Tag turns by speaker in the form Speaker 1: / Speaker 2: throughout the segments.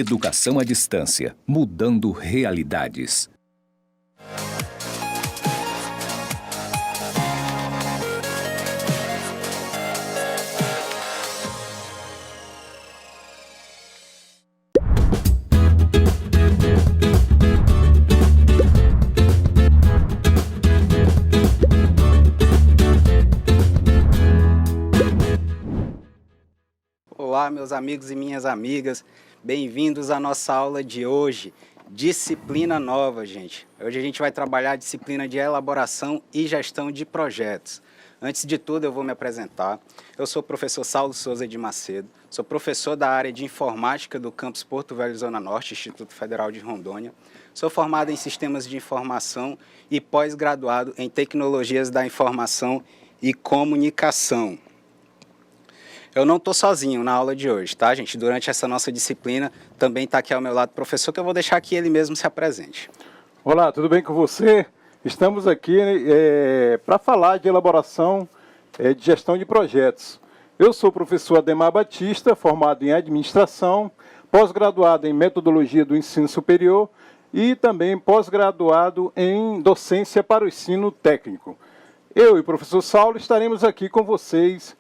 Speaker 1: Educação à distância, mudando realidades.
Speaker 2: Olá, meus amigos e minhas amigas, bem-vindos à nossa aula de hoje, disciplina nova, gente. Hoje a gente vai trabalhar a disciplina de elaboração e gestão de projetos. Antes de tudo, eu vou me apresentar. Eu sou o professor Saulo Souza de Macedo, sou professor da área de informática do campus Porto Velho, Zona Norte, Instituto Federal de Rondônia. Sou formado em sistemas de informação e pós-graduado em tecnologias da informação e comunicação. Eu não estou sozinho na aula de hoje, tá, gente? Durante essa nossa disciplina, também está aqui ao meu lado o professor, que eu vou deixar que ele mesmo se apresente.
Speaker 3: Olá, tudo bem com você? Estamos aqui para falar de elaboração de gestão de projetos. Eu sou o professor Ademar Batista, formado em administração, pós-graduado em metodologia do ensino superior e também pós-graduado em docência para o ensino técnico. Eu e o professor Saulo estaremos aqui com vocês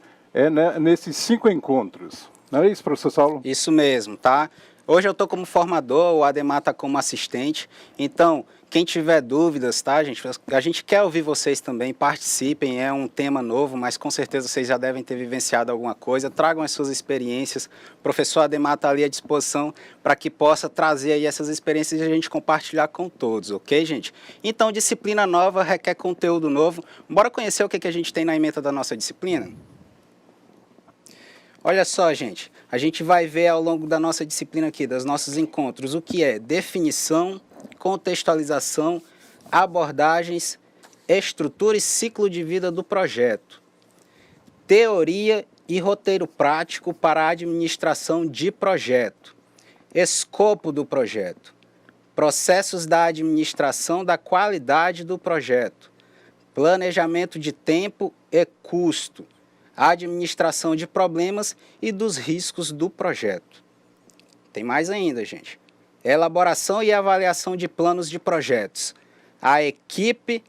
Speaker 3: nesses 5 encontros. Não é isso, professor Saulo?
Speaker 2: Isso mesmo, tá? Hoje eu estou como formador, o Ademar está como assistente. Então, quem tiver dúvidas, tá, gente? A gente quer ouvir vocês também, participem. É um tema novo, mas com certeza vocês já devem ter vivenciado alguma coisa. Tragam as suas experiências. O professor Ademar está ali à disposição para que possa trazer aí essas experiências e a gente compartilhar com todos, ok, gente? Então, disciplina nova requer conteúdo novo. Bora conhecer o que a gente tem na ementa da nossa disciplina? Olha só, gente, a gente vai ver ao longo da nossa disciplina aqui, dos nossos encontros, o que é definição, contextualização, abordagens, estrutura e ciclo de vida do projeto, teoria e roteiro prático para a administração de projeto, escopo do projeto, processos da administração da qualidade do projeto, planejamento de tempo e custo, administração de problemas e dos riscos do projeto. Tem mais ainda, gente. Elaboração e avaliação de planos de projetos. A equipe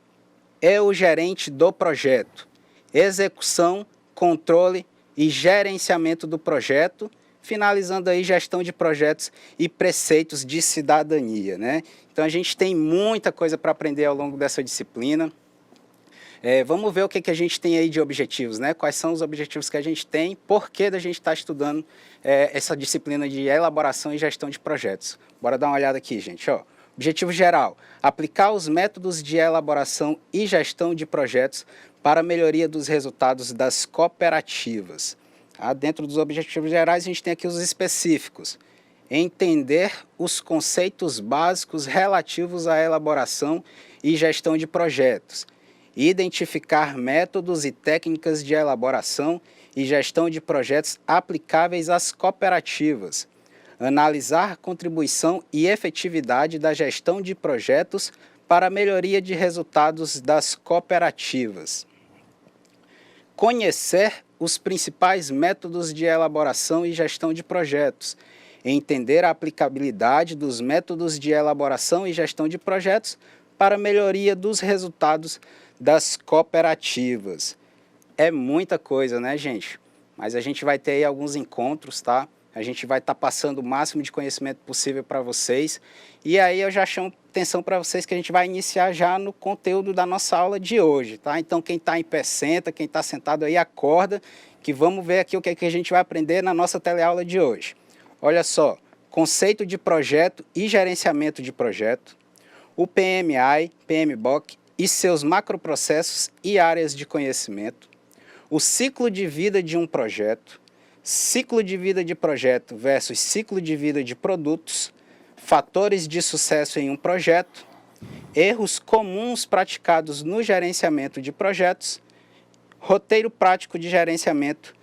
Speaker 2: e o gerente do projeto. Execução, controle e gerenciamento do projeto. Finalizando aí gestão de projetos e preceitos de cidadania, né? Então a gente tem muita coisa para aprender ao longo dessa disciplina. Vamos ver o que a gente tem aí de objetivos, né? Quais são os objetivos que a gente tem, por que a gente está estudando essa disciplina de elaboração e gestão de projetos. Bora dar uma olhada aqui, gente. Ó, objetivo geral, aplicar os métodos de elaboração e gestão de projetos para a melhoria dos resultados das cooperativas. Dentro dos objetivos gerais, a gente tem aqui os específicos. Entender os conceitos básicos relativos à elaboração e gestão de projetos. Identificar métodos e técnicas de elaboração e gestão de projetos aplicáveis às cooperativas. Analisar a contribuição e efetividade da gestão de projetos para a melhoria de resultados das cooperativas. Conhecer os principais métodos de elaboração e gestão de projetos. Entender a aplicabilidade dos métodos de elaboração e gestão de projetos para a melhoria dos resultados das cooperativas. É muita coisa, né, gente? Mas a gente vai ter aí alguns encontros, tá? A gente vai estar passando o máximo de conhecimento possível para vocês. E aí eu já chamo atenção para vocês que a gente vai iniciar já no conteúdo da nossa aula de hoje, tá? Então quem está em pé senta, quem está sentado aí acorda, que vamos ver aqui o que a gente vai aprender na nossa teleaula de hoje. Olha só, conceito de projeto e gerenciamento de projeto, o PMI, PMBOK, e seus macroprocessos e áreas de conhecimento, o ciclo de vida de um projeto, ciclo de vida de projeto versus ciclo de vida de produtos, fatores de sucesso em um projeto, erros comuns praticados no gerenciamento de projetos, roteiro prático de gerenciamento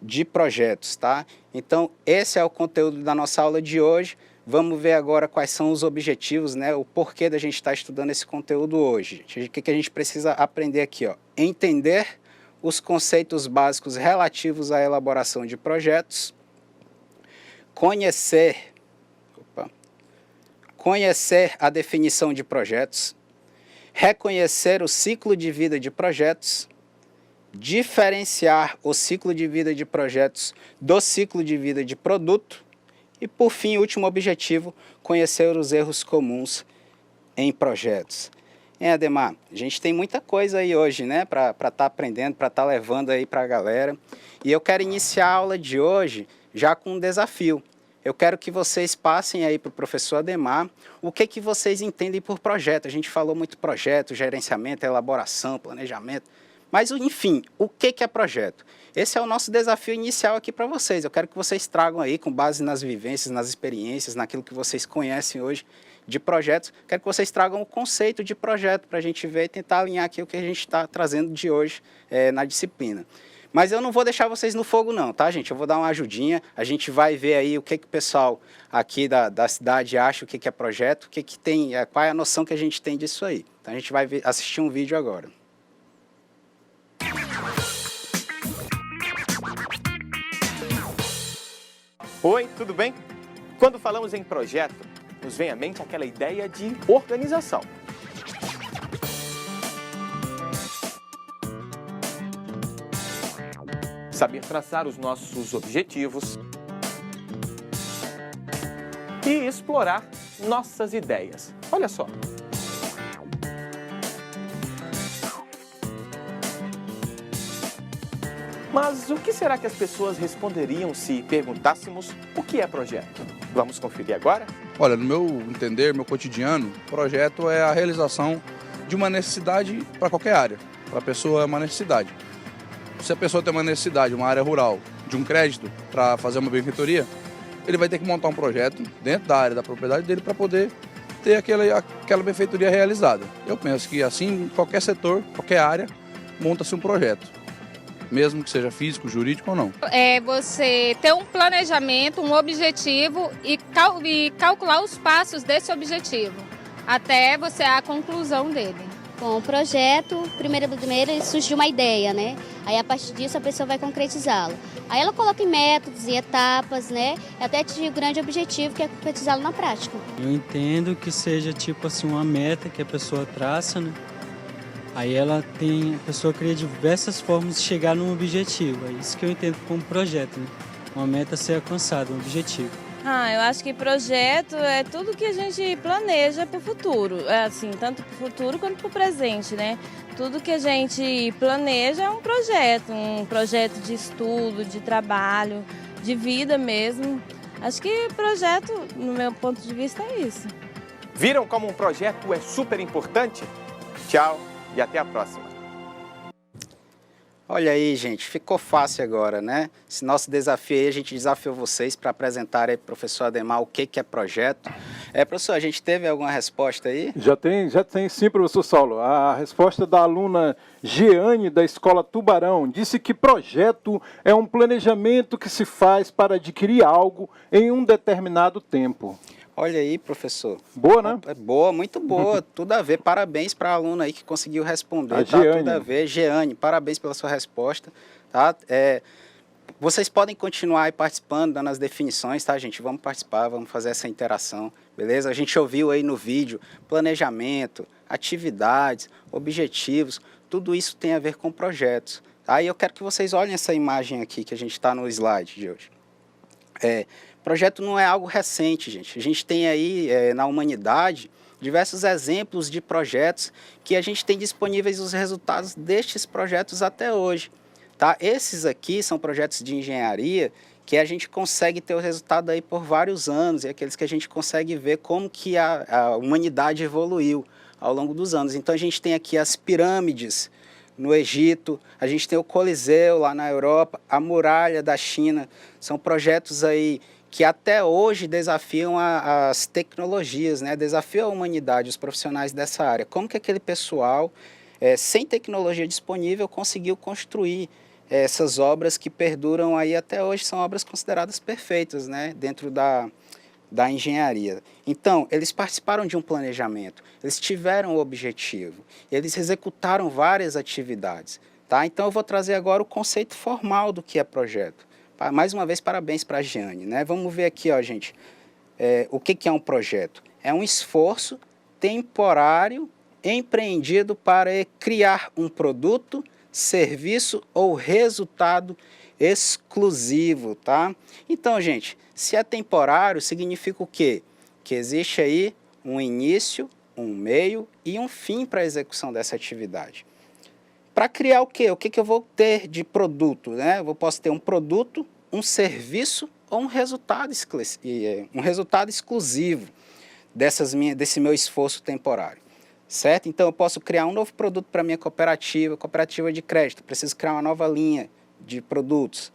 Speaker 2: de projetos, tá? Então, esse é o conteúdo da nossa aula de hoje. Vamos ver agora quais são os objetivos, né? O porquê da gente estar estudando esse conteúdo hoje. O que a gente precisa aprender aqui, ó? Entender os conceitos básicos relativos à elaboração de projetos, conhecer conhecer a definição de projetos, reconhecer o ciclo de vida de projetos, diferenciar o ciclo de vida de projetos do ciclo de vida de produto e, por fim, o último objetivo, conhecer os erros comuns em projetos. Ademar, a gente tem muita coisa aí hoje, né, para estar aprendendo, para estar levando aí para a galera. E eu quero iniciar a aula de hoje já com um desafio. Eu quero que vocês passem aí para o professor Ademar o que vocês entendem por projeto. A gente falou muito projeto, gerenciamento, elaboração, planejamento. Mas, enfim, o que é projeto? Esse é o nosso desafio inicial aqui para vocês. Eu quero que vocês tragam aí, com base nas vivências, nas experiências, naquilo que vocês conhecem hoje de projetos, quero que vocês tragam o conceito de projeto para a gente ver e tentar alinhar aqui o que a gente está trazendo de hoje na disciplina. Mas eu não vou deixar vocês no fogo não, tá, gente? Eu vou dar uma ajudinha, a gente vai ver aí o que o pessoal aqui da cidade acha, o que é projeto, o que tem, qual é a noção que a gente tem disso aí. Então a gente vai assistir um vídeo agora.
Speaker 4: Oi, tudo bem? Quando falamos em projeto, nos vem à mente aquela ideia de organização. Saber traçar os nossos objetivos e explorar nossas ideias. Olha só. Mas o que será que as pessoas responderiam se perguntássemos o que é projeto? Vamos conferir agora?
Speaker 5: Olha, no meu entender, meu cotidiano, projeto é a realização de uma necessidade para qualquer área. Para a pessoa é uma necessidade. Se a pessoa tem uma necessidade, uma área rural, de um crédito para fazer uma benfeitoria, ele vai ter que montar um projeto dentro da área da propriedade dele para poder ter aquela benfeitoria realizada. Eu penso que assim, em qualquer setor, qualquer área, monta-se um projeto, mesmo que seja físico, jurídico ou não.
Speaker 6: É você ter um planejamento, um objetivo e calcular os passos desse objetivo, até você a conclusão dele.
Speaker 7: Com o projeto, primeiro surge uma ideia, né? Aí a partir disso a pessoa vai concretizá-lo. Aí ela coloca em métodos e etapas, né? Até atingir o grande objetivo que é concretizá-lo na prática.
Speaker 8: Eu entendo que seja tipo assim uma meta que a pessoa traça, né? Aí a pessoa cria diversas formas de chegar num objetivo. É isso que eu entendo como projeto, né? Uma meta a ser alcançada, um objetivo.
Speaker 9: Eu acho que projeto é tudo que a gente planeja para o futuro, assim, tanto para o futuro quanto para o presente, né? Tudo que a gente planeja é um projeto de estudo, de trabalho, de vida mesmo. Acho que projeto, no meu ponto de vista, é isso.
Speaker 4: Viram como um projeto é super importante? Tchau e até a próxima.
Speaker 2: Olha aí, gente, ficou fácil agora, né? Esse nosso desafio aí, a gente desafiou vocês para apresentar aí para o professor Ademar o que é projeto. Professor, a gente teve alguma resposta aí?
Speaker 3: Já tem sim, professor Saulo. A resposta da aluna Jeane, da Escola Tubarão, disse que projeto é um planejamento que se faz para adquirir algo em um determinado tempo.
Speaker 2: Olha aí, professor.
Speaker 3: Boa, né?
Speaker 2: Boa, muito boa. Tudo a ver. Parabéns para a aluna aí que conseguiu responder.
Speaker 3: A
Speaker 2: tá?
Speaker 3: Jeane.
Speaker 2: Tudo a ver. Jeane, parabéns pela sua resposta. Tá? Vocês podem continuar aí participando, dando as definições, tá, gente? Vamos participar, vamos fazer essa interação, beleza? A gente ouviu aí no vídeo planejamento, atividades, objetivos, tudo isso tem a ver com projetos. Aí eu quero que vocês olhem essa imagem aqui que a gente está no slide de hoje. Projeto não é algo recente, gente. A gente tem aí, na humanidade, diversos exemplos de projetos que a gente tem disponíveis os resultados destes projetos até hoje. Tá? Esses aqui são projetos de engenharia que a gente consegue ter o resultado aí por vários anos, e aqueles que a gente consegue ver como que a humanidade evoluiu ao longo dos anos. Então a gente tem aqui as pirâmides no Egito, a gente tem o Coliseu lá na Europa, a Muralha da China, são projetos aí que até hoje desafiam as tecnologias, né? Desafiam a humanidade, os profissionais dessa área. Como que aquele pessoal, sem tecnologia disponível, conseguiu construir essas obras que perduram aí até hoje, são obras consideradas perfeitas, né? Dentro da engenharia. Então, eles participaram de um planejamento, eles tiveram um objetivo, eles executaram várias atividades. Tá? Então, eu vou trazer agora o conceito formal do que é projeto. Mais uma vez, parabéns para a Jeane, né? Vamos ver aqui, ó, gente, o que é um projeto. É um esforço temporário empreendido para criar um produto, serviço ou resultado exclusivo, tá? Então, gente, se é temporário, significa o quê? Que existe aí um início, um meio e um fim para a execução dessa atividade. Para criar o quê? O que eu vou ter de produto, né? Eu posso ter um produto, um serviço ou um resultado exclusivo desse meu esforço temporário, certo? Então, eu posso criar um novo produto para a minha cooperativa de crédito, preciso criar uma nova linha de produtos,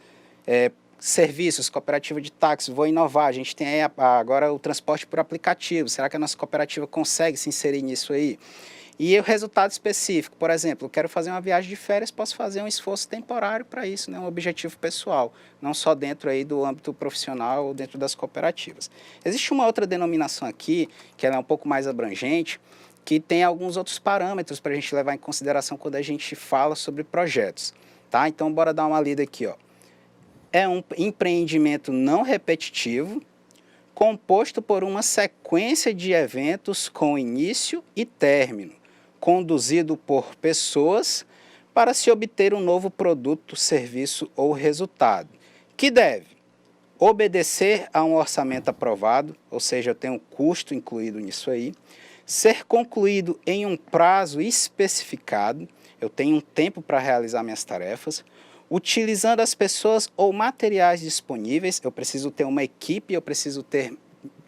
Speaker 2: serviços, cooperativa de táxi, vou inovar, a gente tem aí agora o transporte por aplicativo, será que a nossa cooperativa consegue se inserir nisso aí? E o resultado específico, por exemplo, eu quero fazer uma viagem de férias, posso fazer um esforço temporário para isso, né? Um objetivo pessoal, não só dentro aí do âmbito profissional ou dentro das cooperativas. Existe uma outra denominação aqui, que ela é um pouco mais abrangente, que tem alguns outros parâmetros para a gente levar em consideração quando a gente fala sobre projetos, tá? Então, bora dar uma lida aqui, ó. É um empreendimento não repetitivo, composto por uma sequência de eventos com início e término, conduzido por pessoas para se obter um novo produto, serviço ou resultado, que deve obedecer a um orçamento aprovado, ou seja, eu tenho um custo incluído nisso aí, ser concluído em um prazo especificado, eu tenho um tempo para realizar minhas tarefas, utilizando as pessoas ou materiais disponíveis, eu preciso ter uma equipe, eu preciso ter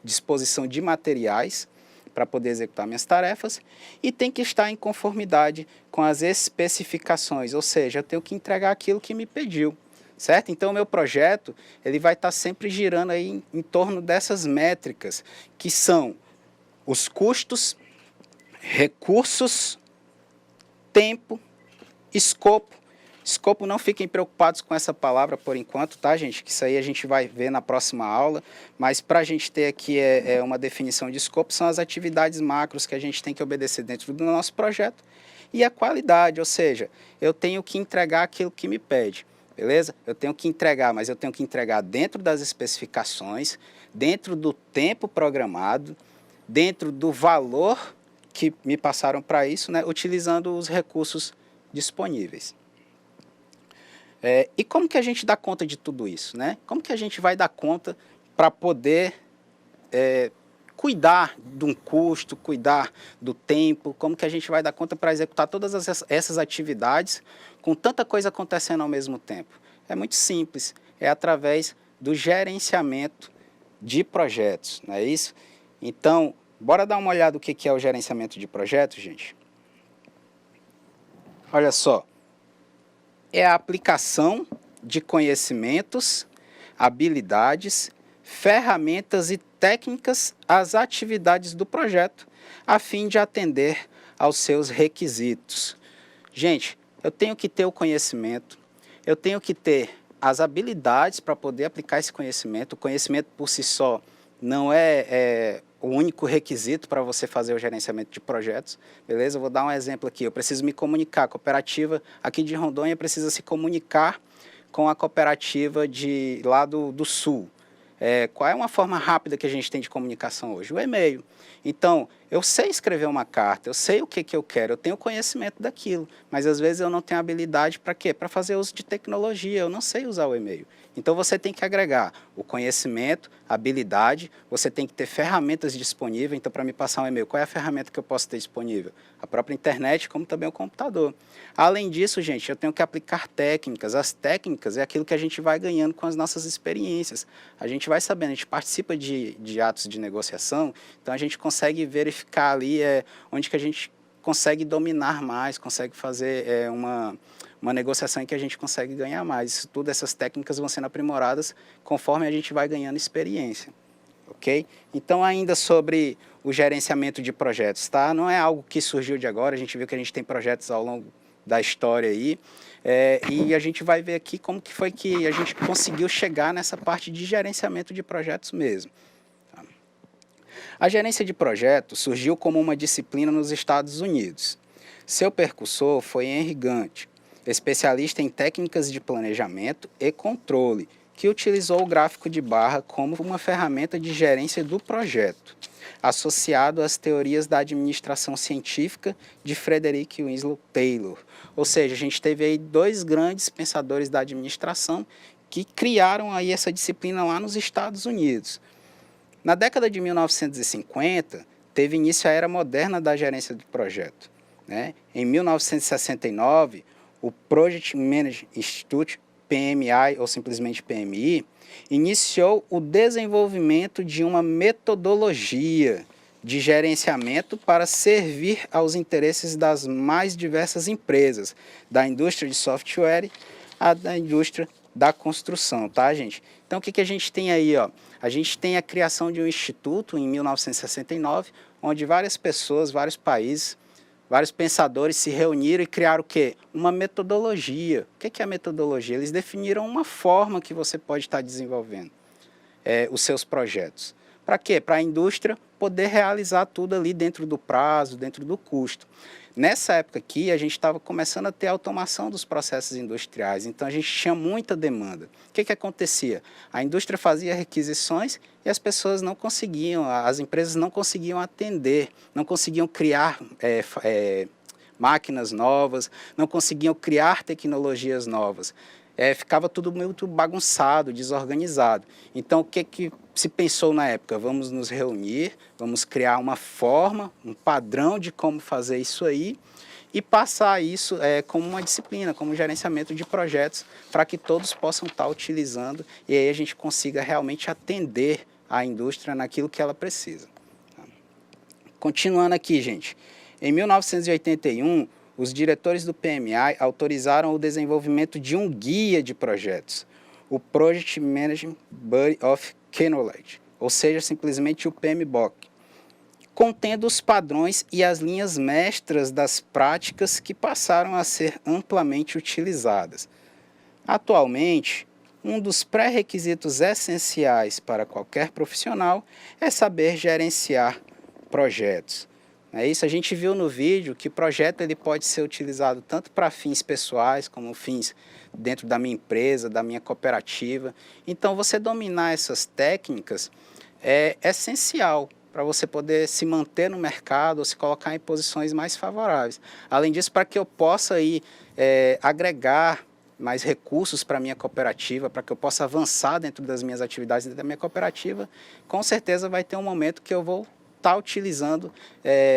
Speaker 2: disposição de materiais para poder executar minhas tarefas e tem que estar em conformidade com as especificações, ou seja, eu tenho que entregar aquilo que me pediu, certo? Então, o meu projeto ele vai estar sempre girando aí em torno dessas métricas, que são os custos, recursos, tempo, escopo. Escopo, não fiquem preocupados com essa palavra por enquanto, tá, gente? Que isso aí a gente vai ver na próxima aula. Mas para a gente ter aqui uma definição de escopo, são as atividades macros que a gente tem que obedecer dentro do nosso projeto. E a qualidade, ou seja, eu tenho que entregar aquilo que me pede, beleza? Eu tenho que entregar, mas eu tenho que entregar dentro das especificações, dentro do tempo programado, dentro do valor que me passaram para isso, né? Utilizando os recursos disponíveis. E como que a gente dá conta de tudo isso, né? Como que a gente vai dar conta para poder cuidar de um custo, cuidar do tempo, como que a gente vai dar conta para executar todas essas atividades com tanta coisa acontecendo ao mesmo tempo? É muito simples, é através do gerenciamento de projetos, não é isso? Então, bora dar uma olhada no que é o gerenciamento de projetos, gente? Olha só. É a aplicação de conhecimentos, habilidades, ferramentas e técnicas às atividades do projeto, a fim de atender aos seus requisitos. Gente, eu tenho que ter o conhecimento, eu tenho que ter as habilidades para poder aplicar esse conhecimento. O conhecimento por si só não é o único requisito para você fazer o gerenciamento de projetos, beleza? Eu vou dar um exemplo aqui, eu preciso me comunicar, a cooperativa aqui de Rondônia precisa se comunicar com a cooperativa lá do Sul. Qual é uma forma rápida que a gente tem de comunicação hoje? O e-mail. Então, eu sei escrever uma carta, eu sei o que eu quero, eu tenho conhecimento daquilo, mas às vezes eu não tenho habilidade para quê? Para fazer uso de tecnologia, eu não sei usar o e-mail. Então, você tem que agregar o conhecimento, a habilidade, você tem que ter ferramentas disponíveis. Então, para me passar um e-mail, qual é a ferramenta que eu posso ter disponível? A própria internet, como também o computador. Além disso, gente, eu tenho que aplicar técnicas. As técnicas é aquilo que a gente vai ganhando com as nossas experiências. A gente vai sabendo, a gente participa de atos de negociação, então a gente consegue verificar ali onde que a gente consegue dominar mais, consegue fazer uma negociação em que a gente consegue ganhar mais. Isso tudo, essas técnicas vão sendo aprimoradas conforme a gente vai ganhando experiência, ok? Então, ainda sobre o gerenciamento de projetos, tá? Não é algo que surgiu de agora, a gente viu que a gente tem projetos ao longo da história aí, e a gente vai ver aqui como que foi que a gente conseguiu chegar nessa parte de gerenciamento de projetos mesmo. Tá? A gerência de projetos surgiu como uma disciplina nos Estados Unidos. Seu percursor foi Henry Gantt, especialista em técnicas de planejamento e controle, que utilizou o gráfico de barra como uma ferramenta de gerência do projeto, associado às teorias da administração científica de Frederick Winslow Taylor. Ou seja, a gente teve aí dois grandes pensadores da administração que criaram aí essa disciplina lá nos Estados Unidos. Na década de 1950, teve início a era moderna da gerência de projeto, né? Em 1969, o Project Management Institute, PMI ou simplesmente PMI, iniciou o desenvolvimento de uma metodologia de gerenciamento para servir aos interesses das mais diversas empresas, da indústria de software à da indústria da construção, tá, gente? Então, o que a gente tem aí, ó? A gente tem a criação de um instituto em 1969, onde várias pessoas, vários países, vários pensadores se reuniram e criaram o quê? Uma metodologia. O que é a metodologia? Eles definiram uma forma que você pode estar desenvolvendo os seus projetos. Para quê? Para a indústria poder realizar tudo ali dentro do prazo, dentro do custo. Nessa época aqui, a gente estava começando a ter automação dos processos industriais, então a gente tinha muita demanda. O que acontecia? A indústria fazia requisições e as pessoas não conseguiam, as empresas não conseguiam atender, não conseguiam criar máquinas novas, não conseguiam criar tecnologias novas. Ficava tudo muito bagunçado, desorganizado. Então, o que se pensou na época? Vamos nos reunir, vamos criar uma forma, um padrão de como fazer isso aí e passar isso como uma disciplina, como gerenciamento de projetos, para que todos possam estar utilizando e aí a gente consiga realmente atender a indústria naquilo que ela precisa. Continuando aqui, gente. Em 1981, os diretores do PMI autorizaram o desenvolvimento de um guia de projetos, o Project Management Body of Knowledge, ou seja, simplesmente o PMBOK, contendo os padrões e as linhas mestras das práticas que passaram a ser amplamente utilizadas. Atualmente, um dos pré-requisitos essenciais para qualquer profissional é saber gerenciar projetos. É isso, a gente viu no vídeo que o projeto ele pode ser utilizado tanto para fins pessoais, como fins dentro da minha empresa, da minha cooperativa. Então, você dominar essas técnicas é essencial para você poder se manter no mercado ou se colocar em posições mais favoráveis. Além disso, para que eu possa aí, agregar mais recursos para a minha cooperativa, para que eu possa avançar dentro das minhas atividades dentro da minha cooperativa, com certeza vai ter um momento que eu vou estar utilizando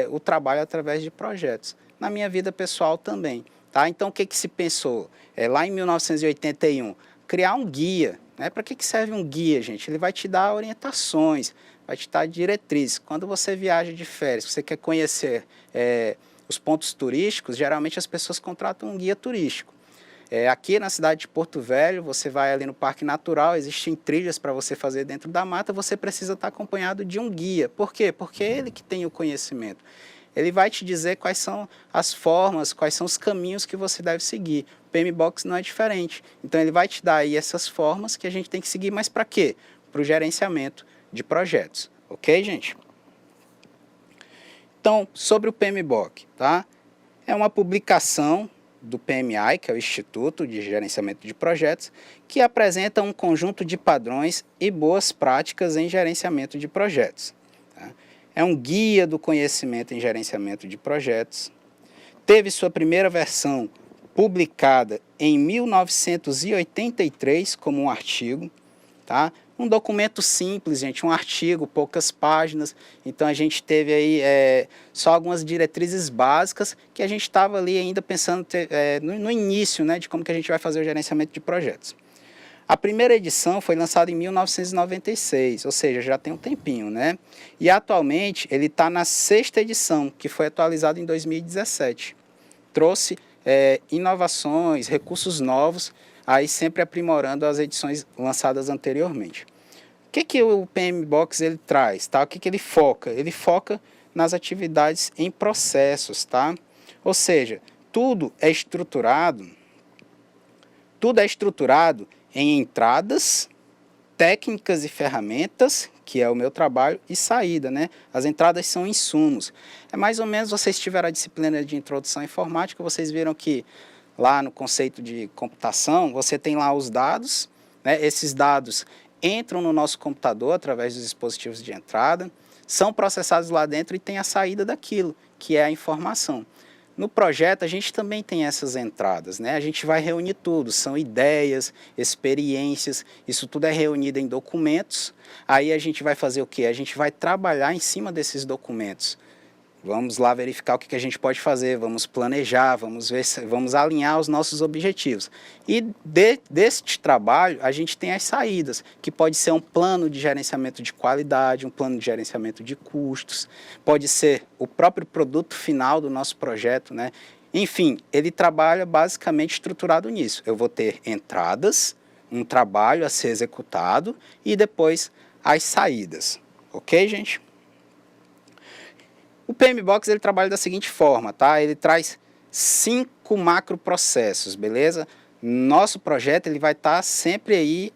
Speaker 2: o trabalho através de projetos. Na minha vida pessoal também. Tá? Então, o que se pensou? Lá em 1981, criar um guia. Né? Para que serve um guia, gente? Ele vai te dar orientações, vai te dar diretrizes. Quando você viaja de férias, você quer conhecer os pontos turísticos, geralmente as pessoas contratam um guia turístico. Aqui na cidade de Porto Velho, você vai ali no Parque Natural, existem trilhas para você fazer dentro da mata, você precisa estar acompanhado de um guia. Por quê? Porque é ele que tem o conhecimento. Ele vai te dizer quais são as formas, quais são os caminhos que você deve seguir. O PMBOK não é diferente. Então, ele vai te dar aí essas formas que a gente tem que seguir, mas para quê? Para o gerenciamento de projetos. Ok, gente? Então, sobre o PMBOK, tá? É uma publicação do PMI, que é o Instituto de Gerenciamento de Projetos, que apresenta um conjunto de padrões e boas práticas em gerenciamento de projetos. Tá? É um guia do conhecimento em gerenciamento de projetos. Teve sua primeira versão publicada em 1983 como um artigo, tá? Um documento simples, gente, um artigo, poucas páginas. Então, a gente teve aí só algumas diretrizes básicas que a gente estava ali ainda pensando no início, né, de como que a gente vai fazer o gerenciamento de projetos. A primeira edição foi lançada em 1996, ou seja, já tem um tempinho, né? E, atualmente, ele está na 6ª edição, que foi atualizada em 2017. Trouxe inovações, recursos novos, aí sempre aprimorando as edições lançadas anteriormente. O que o PMBOK ele traz? Tá? O que ele foca? Ele foca nas atividades em processos, tá? Ou seja, tudo é estruturado em entradas, técnicas e ferramentas, que é o meu trabalho, e saída, né? As entradas são insumos. É mais ou menos, vocês tiveram a disciplina de introdução à informática, vocês viram que lá no conceito de computação, você tem lá os dados, né? Esses dados entram no nosso computador através dos dispositivos de entrada, são processados lá dentro e tem a saída daquilo, que é a informação. No projeto, a gente também tem essas entradas, né? A gente vai reunir tudo, são ideias, experiências, isso tudo é reunido em documentos. Aí a gente vai fazer o quê? A gente vai trabalhar em cima desses documentos. Vamos lá verificar o que a gente pode fazer, vamos planejar, vamos alinhar os nossos objetivos. E deste trabalho, a gente tem as saídas, que pode ser um plano de gerenciamento de qualidade, um plano de gerenciamento de custos, pode ser o próprio produto final do nosso projeto, né? Enfim, ele trabalha basicamente estruturado nisso. Eu vou ter entradas, um trabalho a ser executado e depois as saídas. Ok, gente? O PMBOK ele trabalha da seguinte forma, tá? Ele traz 5 macroprocessos, beleza? Nosso projeto ele vai estar sempre aí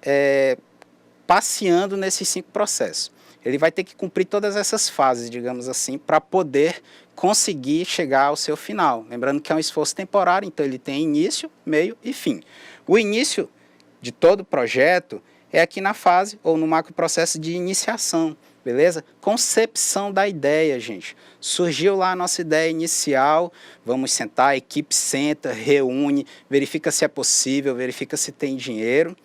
Speaker 2: passeando nesses 5 processos. Ele vai ter que cumprir todas essas fases, digamos assim, para poder conseguir chegar ao seu final. Lembrando que é um esforço temporário, então ele tem início, meio e fim. O início de todo o projeto é aqui na fase ou no macroprocesso de iniciação. Beleza? Concepção da ideia, gente. Surgiu lá a nossa ideia inicial, vamos sentar, a equipe senta, reúne, verifica se é possível, verifica se tem dinheiro,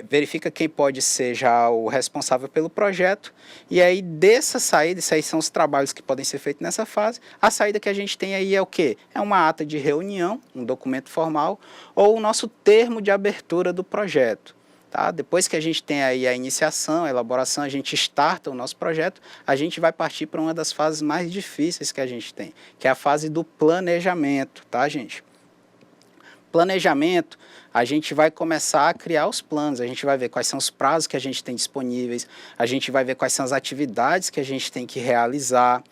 Speaker 2: verifica quem pode ser já o responsável pelo projeto, e aí dessa saída, isso aí são os trabalhos que podem ser feitos nessa fase, a saída que a gente tem aí é o quê? É uma ata de reunião, um documento formal, ou o nosso termo de abertura do projeto. Tá? Depois que a gente tem aí a iniciação, a elaboração, a gente starta o nosso projeto, a gente vai partir para uma das fases mais difíceis que a gente tem, que é a fase do planejamento, tá, gente? Planejamento, a gente vai começar a criar os planos, a gente vai ver quais são os prazos que a gente tem disponíveis, a gente vai ver quais são as atividades que a gente tem que realizar,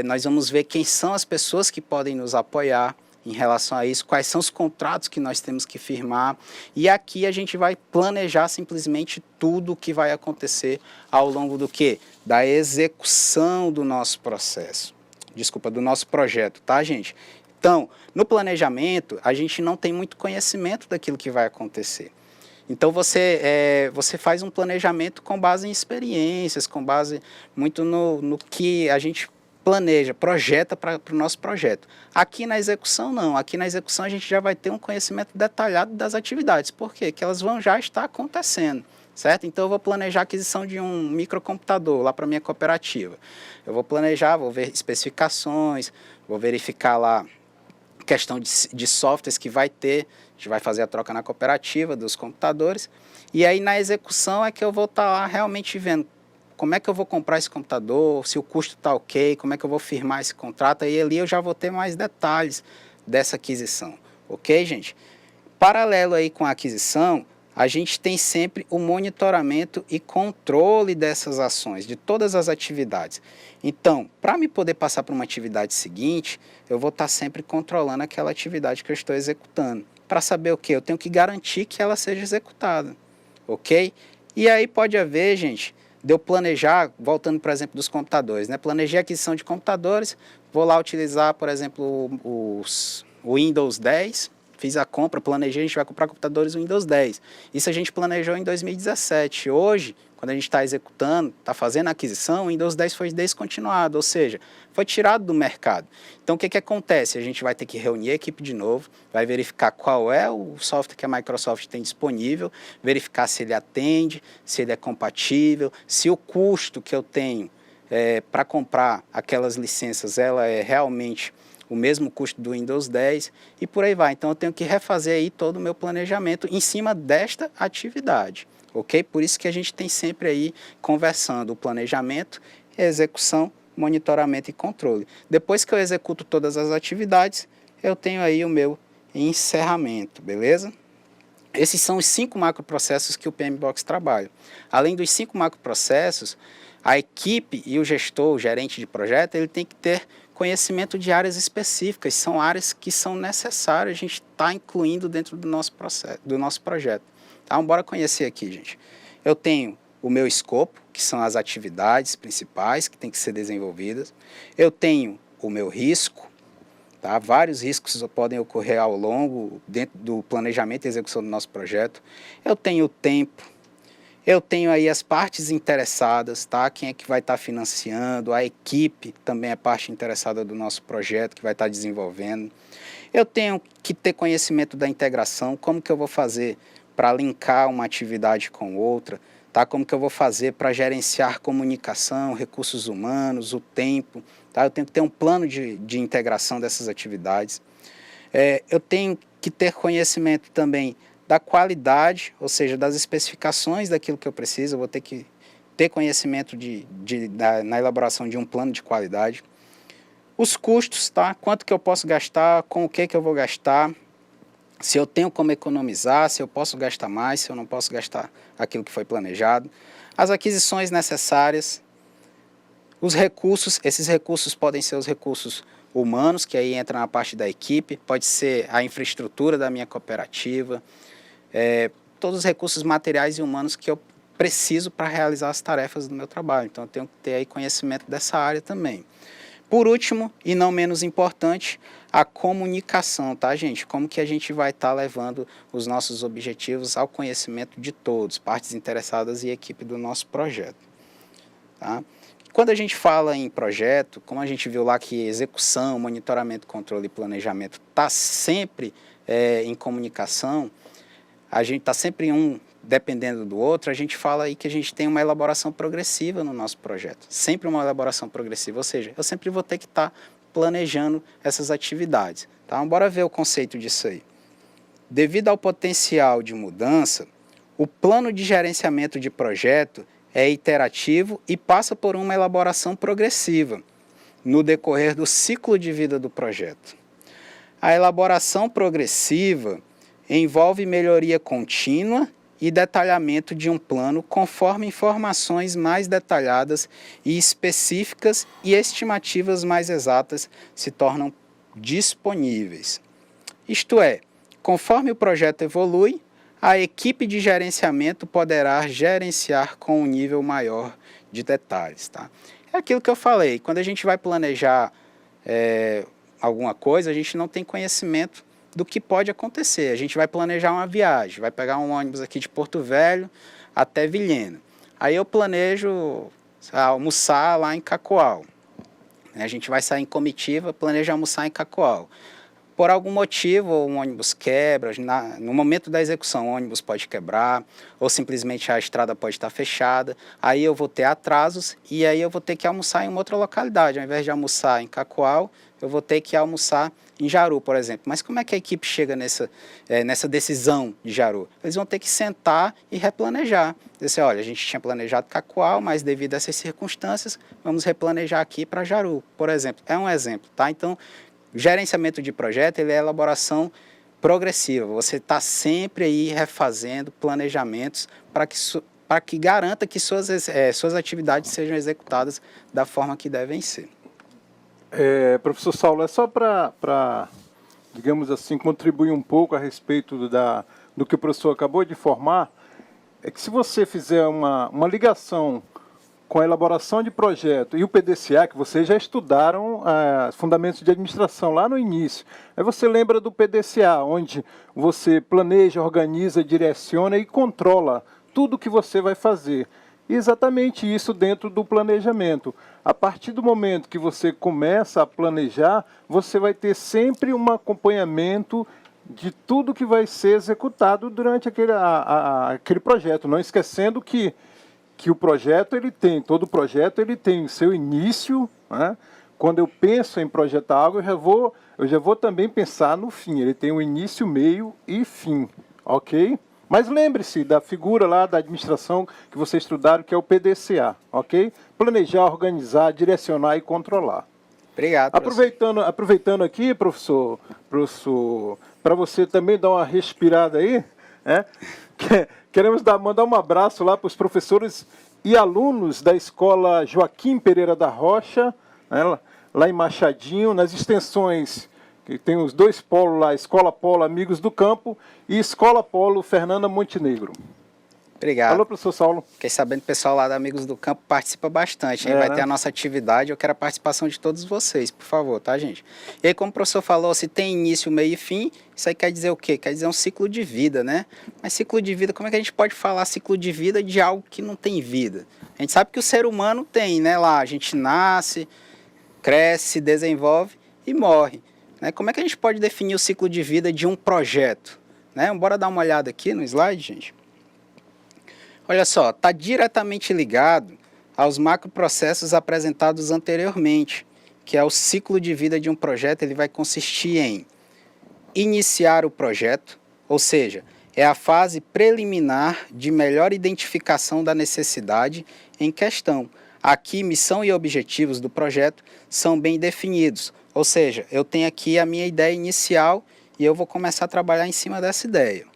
Speaker 2: nós vamos ver quem são as pessoas que podem nos apoiar, em relação a isso, quais são os contratos que nós temos que firmar, e aqui a gente vai planejar simplesmente tudo o que vai acontecer ao longo do quê? Da execução do nosso processo, do nosso projeto, tá, gente? Então, no planejamento, a gente não tem muito conhecimento daquilo que vai acontecer. Então, você faz um planejamento com base em experiências, com base muito no que a gente planeja, projeta para o nosso projeto. Aqui na execução, não. Aqui na execução, a gente já vai ter um conhecimento detalhado das atividades. Por quê? Porque elas vão já estar acontecendo, certo? Então, eu vou planejar a aquisição de um microcomputador lá para a minha cooperativa. Eu vou planejar, vou ver especificações, vou verificar lá questão de softwares que vai ter, a gente vai fazer a troca na cooperativa dos computadores, e aí na execução é que eu vou estar lá realmente vendo como é que eu vou comprar esse computador, se o custo está ok, como é que eu vou firmar esse contrato, aí ali eu já vou ter mais detalhes dessa aquisição, ok, gente? Paralelo aí com a aquisição, a gente tem sempre o monitoramento e controle dessas ações, de todas as atividades. Então, para me poder passar para uma atividade seguinte, eu vou estar sempre controlando aquela atividade que eu estou executando. Para saber o quê? Eu tenho que garantir que ela seja executada, ok? E aí pode haver, gente, de eu planejar, voltando, por exemplo, dos computadores, né? Planejei a aquisição de computadores, vou lá utilizar, por exemplo, o Windows 10, fiz a compra, planejei, a gente vai comprar computadores Windows 10. Isso a gente planejou em 2017. Hoje, quando a gente está executando, está fazendo a aquisição, o Windows 10 foi descontinuado, ou seja, foi tirado do mercado. Então, o que acontece? A gente vai ter que reunir a equipe de novo, vai verificar qual é o software que a Microsoft tem disponível, verificar se ele atende, se ele é compatível, se o custo que eu tenho para comprar aquelas licenças, ela é realmente o mesmo custo do Windows 10 e por aí vai. Então, eu tenho que refazer aí todo o meu planejamento em cima desta atividade, ok? Por isso que a gente tem sempre aí conversando o planejamento, execução, monitoramento e controle. Depois que eu executo todas as atividades, eu tenho aí o meu encerramento, beleza? Esses são os 5 macroprocessos que o PMBOK trabalha. Além dos 5 macroprocessos, a equipe e o gestor, o gerente de projeto, ele tem que ter conhecimento de áreas específicas, são áreas que são necessárias, a gente está incluindo dentro do nosso processo, do nosso projeto. Então, bora conhecer aqui, gente. Eu tenho o meu escopo, que são as atividades principais que tem que ser desenvolvidas. Eu tenho o meu risco, Tá? Vários riscos podem ocorrer ao longo, dentro do planejamento e execução do nosso projeto. Eu tenho o tempo, eu tenho aí as partes interessadas, tá? Quem é que vai estar financiando, a equipe também é parte interessada do nosso projeto, que vai estar desenvolvendo. Eu tenho que ter conhecimento da integração, como que eu vou fazer para linkar uma atividade com outra, tá? Como que eu vou fazer para gerenciar comunicação, recursos humanos, o tempo, tá? Eu tenho que ter um plano de integração dessas atividades. Eu tenho que ter conhecimento também da qualidade, ou seja, das especificações daquilo que eu preciso, eu vou ter que ter conhecimento na elaboração de um plano de qualidade. Os custos, tá? Quanto que eu posso gastar, com o que eu vou gastar, se eu tenho como economizar, se eu posso gastar mais, se eu não posso gastar aquilo que foi planejado. As aquisições necessárias, os recursos, esses recursos podem ser os recursos humanos, que aí entra na parte da equipe, pode ser a infraestrutura da minha cooperativa, todos os recursos materiais e humanos que eu preciso para realizar as tarefas do meu trabalho. Então, eu tenho que ter aí conhecimento dessa área também. Por último, e não menos importante, a comunicação, tá, gente? Como que a gente vai estar levando os nossos objetivos ao conhecimento de todos, partes interessadas e equipe do nosso projeto, tá? Quando a gente fala em projeto, como a gente viu lá que execução, monitoramento, controle e planejamento está sempre em comunicação, a gente está sempre um dependendo do outro, a gente fala aí que a gente tem uma elaboração progressiva no nosso projeto. Sempre uma elaboração progressiva, ou seja, eu sempre vou ter que estar planejando essas atividades. Tá? Bora ver o conceito disso aí. Devido ao potencial de mudança, o plano de gerenciamento de projeto é iterativo e passa por uma elaboração progressiva no decorrer do ciclo de vida do projeto. A elaboração progressiva envolve melhoria contínua e detalhamento de um plano conforme informações mais detalhadas e específicas e estimativas mais exatas se tornam disponíveis. Isto é, conforme o projeto evolui, a equipe de gerenciamento poderá gerenciar com um nível maior de detalhes. Tá? É aquilo que eu falei, quando a gente vai planejar alguma coisa, a gente não tem conhecimento do que pode acontecer. A gente vai planejar uma viagem, vai pegar um ônibus aqui de Porto Velho até Vilhena. Aí eu planejo almoçar lá em Cacoal. A gente vai sair em comitiva, planeja almoçar em Cacoal. Por algum motivo, um ônibus quebra, no momento da execução o ônibus pode quebrar, ou simplesmente a estrada pode estar fechada, aí eu vou ter atrasos e aí eu vou ter que almoçar em uma outra localidade. Ao invés de almoçar em Cacoal, eu vou ter que almoçar em Jaru, por exemplo. Mas como é que a equipe chega nessa decisão de Jaru? Eles vão ter que sentar e replanejar. Dizer, olha, a gente tinha planejado Cacoal, mas devido a essas circunstâncias, vamos replanejar aqui para Jaru, por exemplo. É um exemplo, tá? Então, o gerenciamento de projeto ele é elaboração progressiva. Você está sempre aí refazendo planejamentos para que garanta que suas atividades sejam executadas da forma que devem ser.
Speaker 3: Professor Saulo, é só para, digamos assim, contribuir um pouco a respeito do que o professor acabou de informar, é que se você fizer uma ligação com a elaboração de projeto e o PDCA, que vocês já estudaram fundamentos de administração lá no início, aí você lembra do PDCA, onde você planeja, organiza, direciona e controla tudo que você vai fazer. E exatamente isso dentro do planejamento. A partir do momento que você começa a planejar, você vai ter sempre um acompanhamento de tudo que vai ser executado durante aquele projeto, não esquecendo que o projeto todo projeto ele tem seu início, né? Quando eu penso em projetar algo, eu já vou também pensar no fim. Ele tem um início, meio e fim, ok? Mas lembre-se da figura lá da administração que vocês estudaram, que é o PDCA, ok? Planejar, organizar, direcionar e controlar.
Speaker 2: Obrigado,
Speaker 3: aproveitando aqui, professor, para você também dar uma respirada aí, né? Queremos mandar um abraço lá para os professores e alunos da Escola Joaquim Pereira da Rocha, né, lá em Machadinho, nas extensões, que tem os dois polos lá, Escola Polo Amigos do Campo e Escola Polo Fernanda Montenegro.
Speaker 2: Obrigado.
Speaker 3: Alô, professor Saulo.
Speaker 2: Fiquei sabendo que o pessoal lá da Amigos do Campo participa bastante, hein? Vai ter a nossa atividade, eu quero a participação de todos vocês, por favor, tá, gente? E aí, como o professor falou, se tem início, meio e fim, isso aí quer dizer o quê? Quer dizer um ciclo de vida, né? Mas ciclo de vida, como é que a gente pode falar ciclo de vida de algo que não tem vida? A gente sabe que o ser humano tem, né? Lá, a gente nasce, cresce, se desenvolve e morre, né? Como é que a gente pode definir o ciclo de vida de um projeto? Né? Bora dar uma olhada aqui no slide, gente. Olha só, está diretamente ligado aos macroprocessos apresentados anteriormente, que é o ciclo de vida de um projeto. Ele vai consistir em iniciar o projeto, ou seja, é a fase preliminar de melhor identificação da necessidade em questão. Aqui, missão e objetivos do projeto são bem definidos, ou seja, eu tenho aqui a minha ideia inicial e eu vou começar a trabalhar em cima dessa ideia.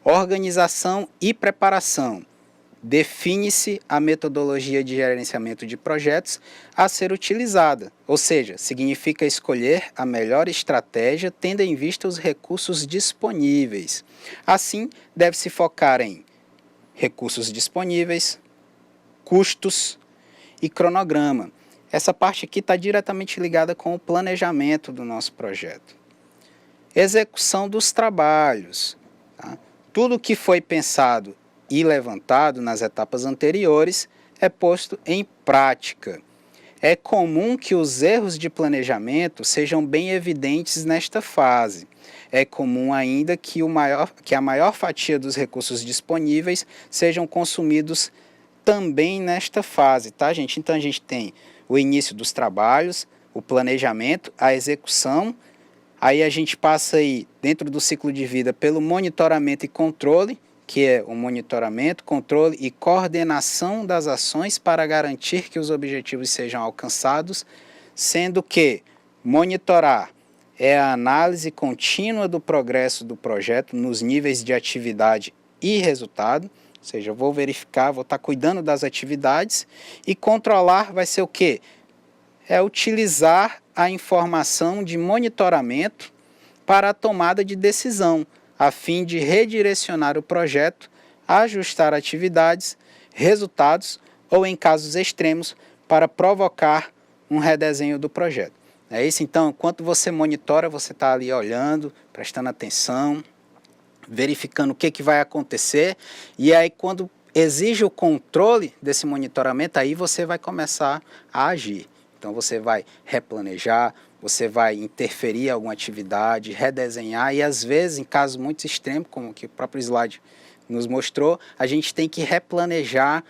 Speaker 2: Organização e preparação. Define-se a metodologia de gerenciamento de projetos a ser utilizada, ou seja, significa escolher a melhor estratégia tendo em vista os recursos disponíveis. Assim, deve-se focar em recursos disponíveis, custos e cronograma. Essa parte aqui está diretamente ligada com o planejamento do nosso projeto. Execução dos trabalhos. Tá? Tudo que foi pensado e levantado nas etapas anteriores é posto em prática. É comum que os erros de planejamento sejam bem evidentes nesta fase. É comum ainda que a maior fatia dos recursos disponíveis sejam consumidos também nesta fase, tá, gente? Então a gente tem o início dos trabalhos, o planejamento, a execução. Aí a gente passa aí, dentro do ciclo de vida, pelo monitoramento e controle, que é o monitoramento, controle e coordenação das ações para garantir que os objetivos sejam alcançados, sendo que monitorar é a análise contínua do progresso do projeto nos níveis de atividade e resultado, ou seja, eu vou verificar, vou estar cuidando das atividades, e controlar vai ser o quê? É utilizar a informação de monitoramento para a tomada de decisão, a fim de redirecionar o projeto, ajustar atividades, resultados ou, em casos extremos, para provocar um redesenho do projeto. É isso? Então, enquanto você monitora, você está ali olhando, prestando atenção, verificando o que vai acontecer, e aí quando exige o controle desse monitoramento, aí você vai começar a agir. Então você vai replanejar, você vai interferir em alguma atividade, redesenhar, e às vezes, em casos muito extremos, como que o próprio slide nos mostrou, a gente tem que replanejar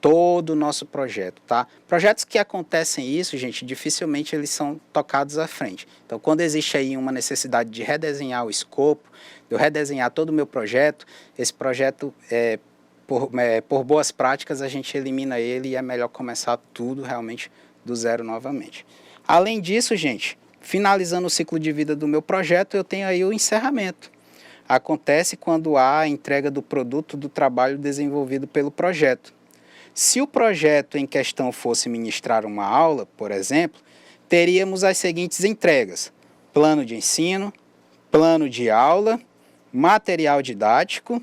Speaker 2: todo o nosso projeto, tá? Projetos que acontecem isso, gente, dificilmente eles são tocados à frente. Então, quando existe aí uma necessidade de redesenhar o escopo, de eu redesenhar todo o meu projeto, esse projeto, por boas práticas, a gente elimina ele e é melhor começar tudo realmente do zero novamente. Além disso, gente, finalizando o ciclo de vida do meu projeto, eu tenho aí o encerramento. Acontece quando há a entrega do produto do trabalho desenvolvido pelo projeto. Se o projeto em questão fosse ministrar uma aula, por exemplo, teríamos as seguintes entregas: plano de ensino, plano de aula, material didático,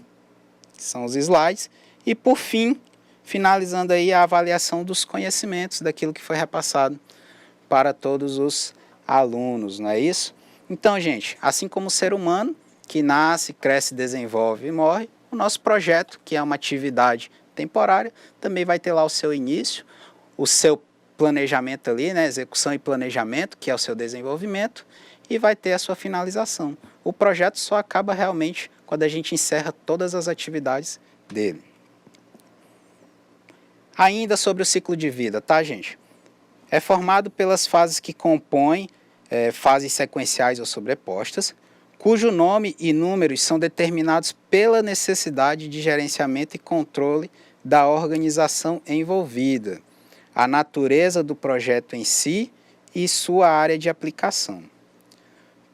Speaker 2: que são os slides, e por fim, finalizando aí a avaliação dos conhecimentos daquilo que foi repassado para todos os alunos, não é isso? Então, gente, assim como o ser humano, que nasce, cresce, desenvolve e morre, o nosso projeto, que é uma atividade temporária, também vai ter lá o seu início, o seu planejamento ali, né, execução e planejamento, que é o seu desenvolvimento, e vai ter a sua finalização. O projeto só acaba realmente quando a gente encerra todas as atividades dele. Ainda sobre o ciclo de vida, tá, gente? É formado pelas fases que compõem fases sequenciais ou sobrepostas, cujo nome e números são determinados pela necessidade de gerenciamento e controle da organização envolvida, a natureza do projeto em si e sua área de aplicação.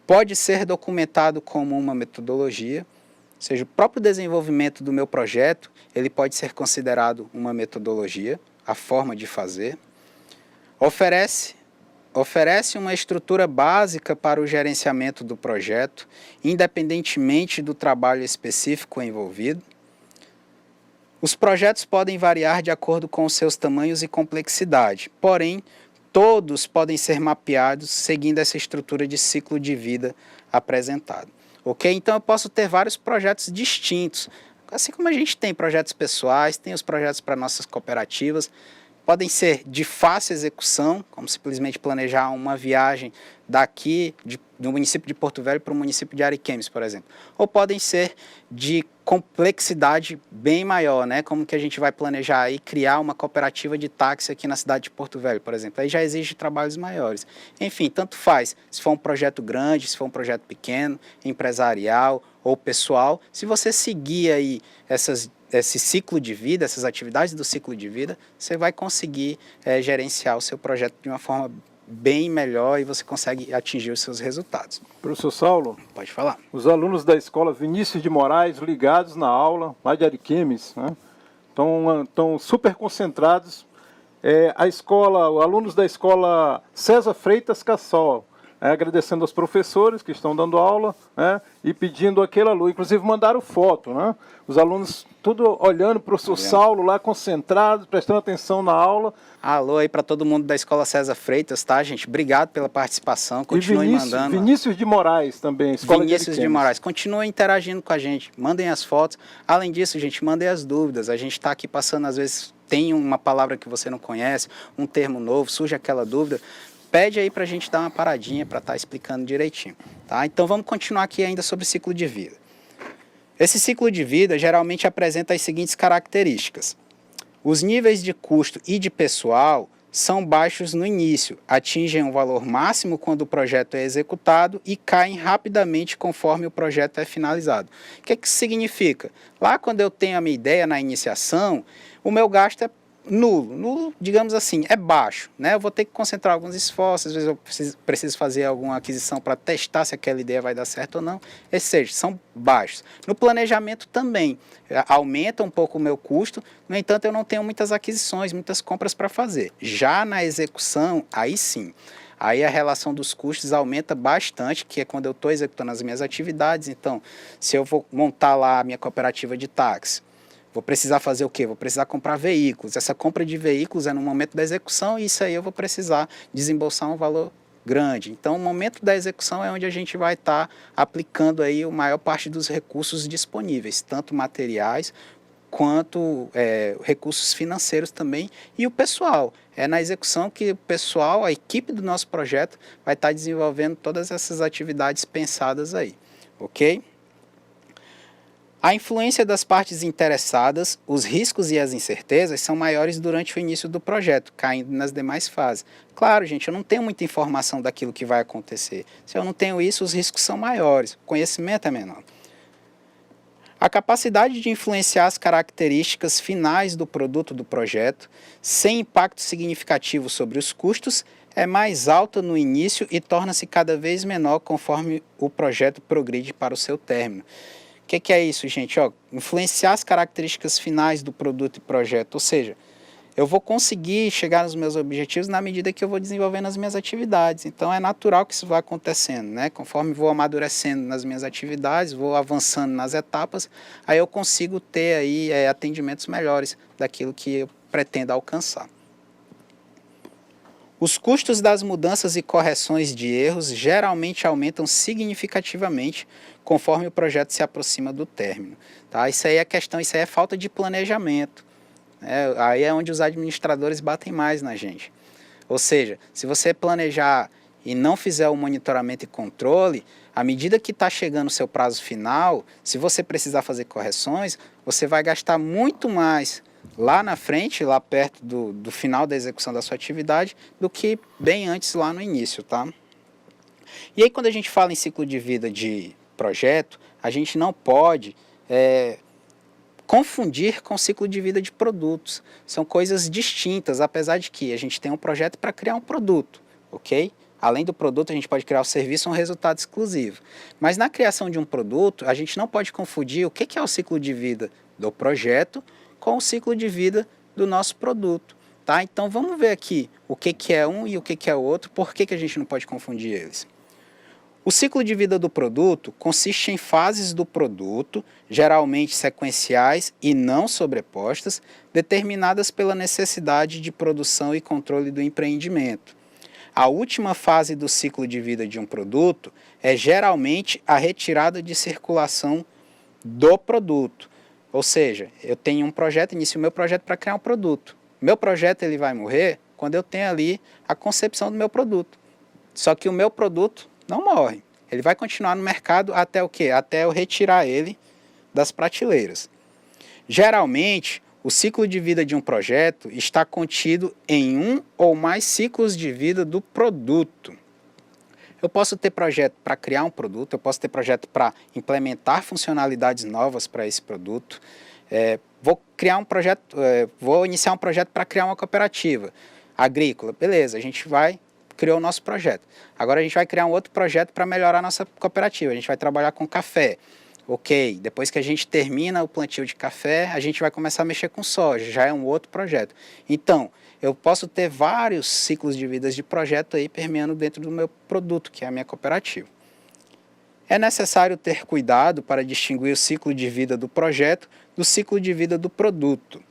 Speaker 2: Pode ser documentado como uma metodologia, ou seja, o próprio desenvolvimento do meu projeto, ele pode ser considerado uma metodologia, a forma de fazer. Oferece uma estrutura básica para o gerenciamento do projeto, independentemente do trabalho específico envolvido. Os projetos podem variar de acordo com os seus tamanhos e complexidade, porém, todos podem ser mapeados seguindo essa estrutura de ciclo de vida apresentada. Ok? Então, eu posso ter vários projetos distintos, assim como a gente tem projetos pessoais, tem os projetos para nossas cooperativas, podem ser de fácil execução, como simplesmente planejar uma viagem daqui, do município de Porto Velho para o município de Ariquemes, por exemplo. Ou podem ser de complexidade bem maior, né? Como que a gente vai planejar aí criar uma cooperativa de táxi aqui na cidade de Porto Velho, por exemplo. Aí já exige trabalhos maiores. Enfim, tanto faz. Se for um projeto grande, se for um projeto pequeno, empresarial ou pessoal, se você seguir aí esse ciclo de vida, essas atividades do ciclo de vida, você vai conseguir gerenciar o seu projeto de uma forma bem melhor e você consegue atingir os seus resultados.
Speaker 3: Professor Saulo?
Speaker 2: Pode falar.
Speaker 3: Os alunos da escola Vinícius de Moraes, ligados na aula, lá de Ariquemes, né, estão super concentrados. Alunos da escola César Freitas Cassol, agradecendo aos professores que estão dando aula, né, e pedindo aquele aluno. Inclusive mandaram foto, né? Os alunos tudo olhando para o professor Saulo lá, concentrados, prestando atenção na aula.
Speaker 2: Alô aí para todo mundo da escola César Freitas, tá, gente? Obrigado pela participação. Continuem mandando.
Speaker 3: Vinícius de Moraes também, escola
Speaker 2: Vinícius de Moraes. Continuem interagindo com a gente. Mandem as fotos. Além disso, gente, mandem as dúvidas. A gente está aqui passando, às vezes, tem uma palavra que você não conhece, um termo novo, surge aquela dúvida. Pede aí para a gente dar uma paradinha para estar explicando direitinho, tá? Então vamos continuar aqui ainda sobre o ciclo de vida. Esse ciclo de vida geralmente apresenta as seguintes características. Os níveis de custo e de pessoal são baixos no início, atingem um valor máximo quando o projeto é executado e caem rapidamente conforme o projeto é finalizado. O que isso significa? Lá quando eu tenho a minha ideia na iniciação, o meu gasto é nulo, digamos assim, é baixo, né? Eu vou ter que concentrar alguns esforços, às vezes eu preciso fazer alguma aquisição para testar se aquela ideia vai dar certo ou não, ou seja, são baixos. No planejamento também, aumenta um pouco o meu custo, no entanto eu não tenho muitas aquisições, muitas compras para fazer. Já na execução, aí sim, aí a relação dos custos aumenta bastante, que é quando eu estou executando as minhas atividades. Então, se eu vou montar lá a minha cooperativa de táxi, vou precisar fazer o quê? Vou precisar comprar veículos. Essa compra de veículos é no momento da execução e isso aí eu vou precisar desembolsar um valor grande. Então, o momento da execução é onde a gente vai estar aplicando aí a maior parte dos recursos disponíveis, tanto materiais quanto recursos financeiros também e o pessoal. É na execução que o pessoal, a equipe do nosso projeto vai estar desenvolvendo todas essas atividades pensadas aí, ok? A influência das partes interessadas, os riscos e as incertezas são maiores durante o início do projeto, caindo nas demais fases. Claro, gente, eu não tenho muita informação daquilo que vai acontecer. Se eu não tenho isso, os riscos são maiores, o conhecimento é menor. A capacidade de influenciar as características finais do produto do projeto, sem impacto significativo sobre os custos, é mais alta no início e torna-se cada vez menor conforme o projeto progride para o seu término. O que é isso, gente? Influenciar as características finais do produto e projeto, ou seja, eu vou conseguir chegar nos meus objetivos na medida que eu vou desenvolvendo as minhas atividades. Então, é natural que isso vá acontecendo, né? Conforme vou amadurecendo nas minhas atividades, vou avançando nas etapas, aí eu consigo ter aí atendimentos melhores daquilo que eu pretendo alcançar. Os custos das mudanças e correções de erros geralmente aumentam significativamente conforme o projeto se aproxima do término. Tá? Isso aí é questão, isso aí é falta de planejamento. Aí é onde os administradores batem mais na gente. Ou seja, se você planejar e não fizer o monitoramento e controle, à medida que está chegando o seu prazo final, se você precisar fazer correções, você vai gastar muito mais lá na frente, lá perto do final da execução da sua atividade, do que bem antes lá no início, tá? E aí quando a gente fala em ciclo de vida de projeto, a gente não pode confundir com ciclo de vida de produtos. São coisas distintas, apesar de que a gente tem um projeto para criar um produto, ok? Além do produto, a gente pode criar o serviço ou um resultado exclusivo. Mas na criação de um produto, a gente não pode confundir o que é o ciclo de vida do projeto com o ciclo de vida do nosso produto, tá? Então vamos ver aqui o que é um e o que é o outro, por que a gente não pode confundir eles. O ciclo de vida do produto consiste em fases do produto, geralmente sequenciais e não sobrepostas, determinadas pela necessidade de produção e controle do empreendimento. A última fase do ciclo de vida de um produto é geralmente a retirada de circulação do produto. Ou seja, eu tenho um projeto, inicio o meu projeto para criar um produto. Meu projeto ele vai morrer quando eu tenho ali a concepção do meu produto. Só que o meu produto não morre. Ele vai continuar no mercado até o quê? Até eu retirar ele das prateleiras. Geralmente, o ciclo de vida de um projeto está contido em um ou mais ciclos de vida do produto. Eu posso ter projeto para criar um produto, eu posso ter projeto para implementar funcionalidades novas para esse produto. Vou iniciar um projeto para criar uma cooperativa agrícola. Beleza, a gente criou o nosso projeto. Agora a gente vai criar um outro projeto para melhorar a nossa cooperativa. A gente vai trabalhar com café. Ok, depois que a gente termina o plantio de café, a gente vai começar a mexer com soja, já é um outro projeto. Então, eu posso ter vários ciclos de vida de projeto aí permeando dentro do meu produto, que é a minha cooperativa. É necessário ter cuidado para distinguir o ciclo de vida do projeto do ciclo de vida do produto.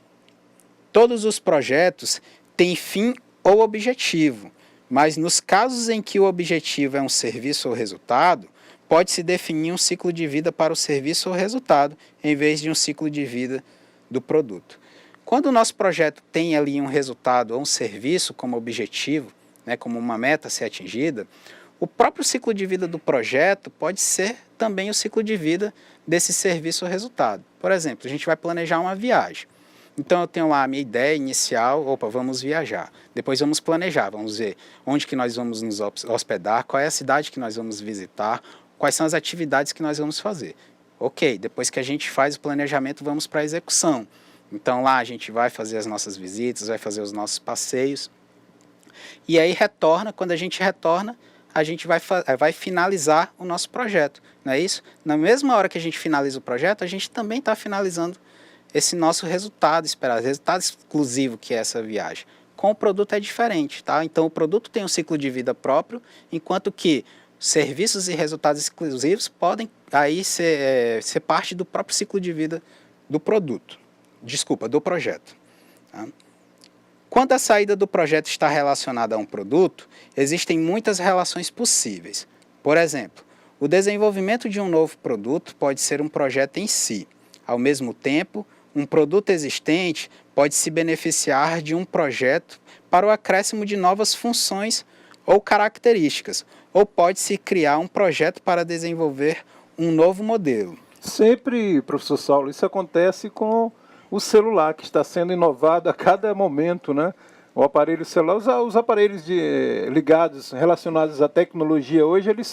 Speaker 2: Todos os projetos têm fim ou objetivo, mas nos casos em que o objetivo é um serviço ou resultado, pode-se definir um ciclo de vida para o serviço ou resultado, em vez de um ciclo de vida do produto. Quando o nosso projeto tem ali um resultado ou um serviço como objetivo, né, como uma meta a ser atingida, o próprio ciclo de vida do projeto pode ser também o ciclo de vida desse serviço ou resultado. Por exemplo, a gente vai planejar uma viagem. Então eu tenho lá a minha ideia inicial, vamos viajar. Depois vamos planejar, vamos ver onde que nós vamos nos hospedar, qual é a cidade que nós vamos visitar, quais são as atividades que nós vamos fazer. Ok, depois que a gente faz o planejamento, vamos para a execução. Então lá a gente vai fazer as nossas visitas, vai fazer os nossos passeios. E aí quando a gente retorna, a gente vai finalizar o nosso projeto, não é isso? Na mesma hora que a gente finaliza o projeto, a gente também está finalizando esse nosso resultado esperado, resultado exclusivo que é essa viagem. Com o produto é diferente, tá? Então o produto tem um ciclo de vida próprio, enquanto que serviços e resultados exclusivos podem aí ser parte do próprio ciclo de vida do produto. Do projeto. Tá? Quando a saída do projeto está relacionada a um produto, existem muitas relações possíveis. Por exemplo, o desenvolvimento de um novo produto pode ser um projeto em si. Ao mesmo tempo, um produto existente pode se beneficiar de um projeto para o acréscimo de novas funções ou características, ou pode-se criar um projeto para desenvolver um novo modelo.
Speaker 3: Sempre, professor Saulo, isso acontece com o celular, que está sendo inovado a cada momento, né? O aparelho celular, os aparelhos ligados, relacionados à tecnologia hoje, eles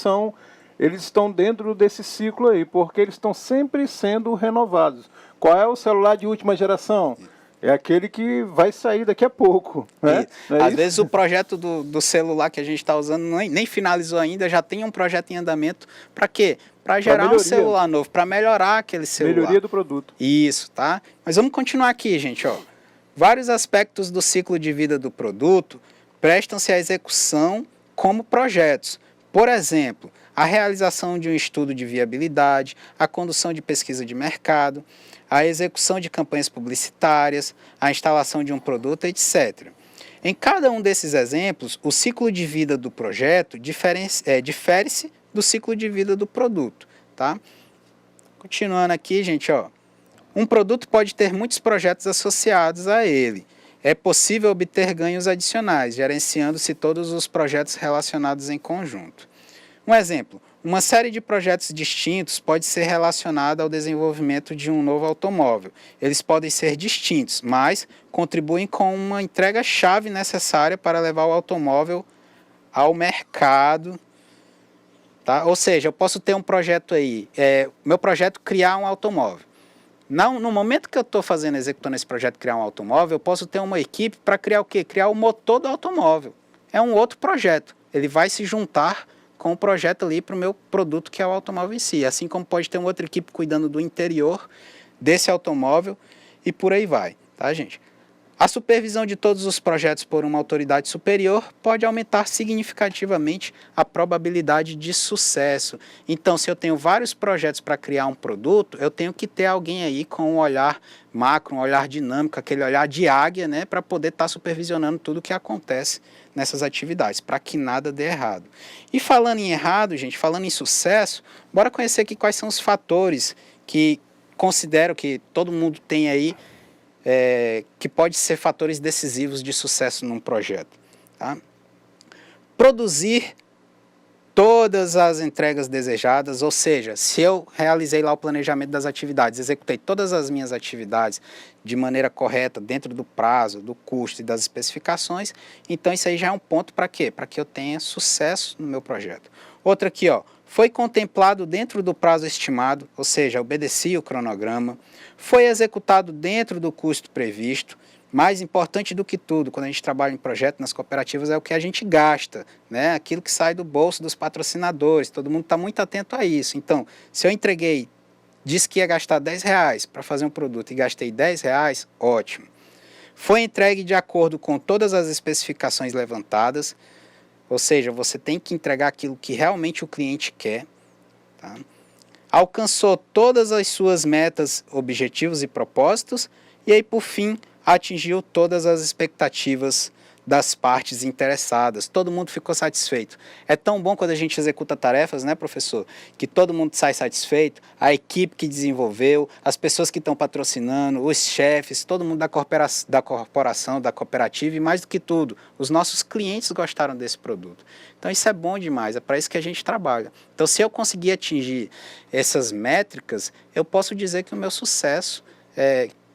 Speaker 3: estão dentro desse ciclo aí, porque eles estão sempre sendo renovados. Qual é o celular de última geração? É aquele que vai sair daqui a pouco. Né?
Speaker 2: Às vezes o projeto do celular que a gente está usando nem finalizou ainda, já tem um projeto em andamento. Para quê? Para gerar um celular novo, para melhorar aquele celular.
Speaker 3: Melhoria do produto.
Speaker 2: Isso, tá? Mas vamos continuar aqui, gente. Ó. Vários aspectos do ciclo de vida do produto prestam-se à execução como projetos. Por exemplo, a realização de um estudo de viabilidade, a condução de pesquisa de mercado, a execução de campanhas publicitárias, a instalação de um produto, etc. Em cada um desses exemplos, o ciclo de vida do projeto difere-se do ciclo de vida do produto. Tá? Continuando aqui, gente, ó. Um produto pode ter muitos projetos associados a ele. É possível obter ganhos adicionais, gerenciando-se todos os projetos relacionados em conjunto. Um exemplo, uma série de projetos distintos pode ser relacionada ao desenvolvimento de um novo automóvel. Eles podem ser distintos, mas contribuem com uma entrega-chave necessária para levar o automóvel ao mercado. Tá? Ou seja, eu posso ter um projeto aí, meu projeto criar um automóvel. No momento que eu estou executando esse projeto criar um automóvel, eu posso ter uma equipe para criar o quê? Criar o motor do automóvel. É um outro projeto. Ele vai se juntar com o projeto ali para o meu produto, que é o automóvel em si. Assim como pode ter uma outra equipe cuidando do interior desse automóvel e por aí vai, tá, gente? A supervisão de todos os projetos por uma autoridade superior pode aumentar significativamente a probabilidade de sucesso. Então, se eu tenho vários projetos para criar um produto, eu tenho que ter alguém aí com um olhar macro, um olhar dinâmico, aquele olhar de águia, né, para poder estar supervisionando tudo o que acontece nessas atividades, para que nada dê errado. E falando em errado, gente, falando em sucesso, bora conhecer aqui quais são os fatores que considero que todo mundo tem aí, que pode ser fatores decisivos de sucesso num projeto. Tá? Produzir todas as entregas desejadas, ou seja, se eu realizei lá o planejamento das atividades, executei todas as minhas atividades de maneira correta, dentro do prazo, do custo e das especificações, então isso aí já é um ponto para quê? Para que eu tenha sucesso no meu projeto. Outra aqui, ó, foi contemplado dentro do prazo estimado, ou seja, obedeci o cronograma, foi executado dentro do custo previsto. Mais importante do que tudo, quando a gente trabalha em projeto nas cooperativas, é o que a gente gasta, né? Aquilo que sai do bolso dos patrocinadores, todo mundo está muito atento a isso. Então, se eu entreguei, disse que ia gastar R$10 para fazer um produto e gastei R$10, ótimo. Foi entregue de acordo com todas as especificações levantadas, ou seja, você tem que entregar aquilo que realmente o cliente quer. Tá? Alcançou todas as suas metas, objetivos e propósitos, e aí, por fim, atingiu todas as expectativas das partes interessadas. Todo mundo ficou satisfeito. É tão bom quando a gente executa tarefas, né, professor? Que todo mundo sai satisfeito, a equipe que desenvolveu, as pessoas que estão patrocinando, os chefes, todo mundo da corporação, da cooperativa e mais do que tudo, os nossos clientes gostaram desse produto. Então isso é bom demais, é para isso que a gente trabalha. Então se eu conseguir atingir essas métricas, eu posso dizer que o meu sucesso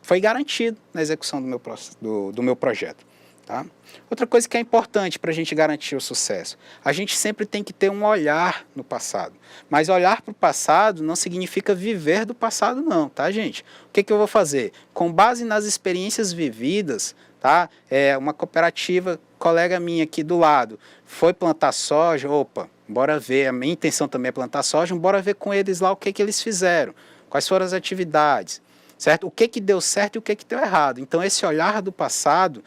Speaker 2: foi garantido na execução do meu projeto. Tá? Outra coisa que é importante para a gente garantir o sucesso, a gente sempre tem que ter um olhar no passado. Mas olhar para o passado não significa viver do passado não, tá, gente? O que eu vou fazer? Com base nas experiências vividas, tá? Uma cooperativa, colega minha aqui do lado, foi plantar soja, opa, bora ver, a minha intenção também é plantar soja, bora ver com eles lá o que eles fizeram, quais foram as atividades, certo? O que deu certo e o que deu errado. Então esse olhar do passado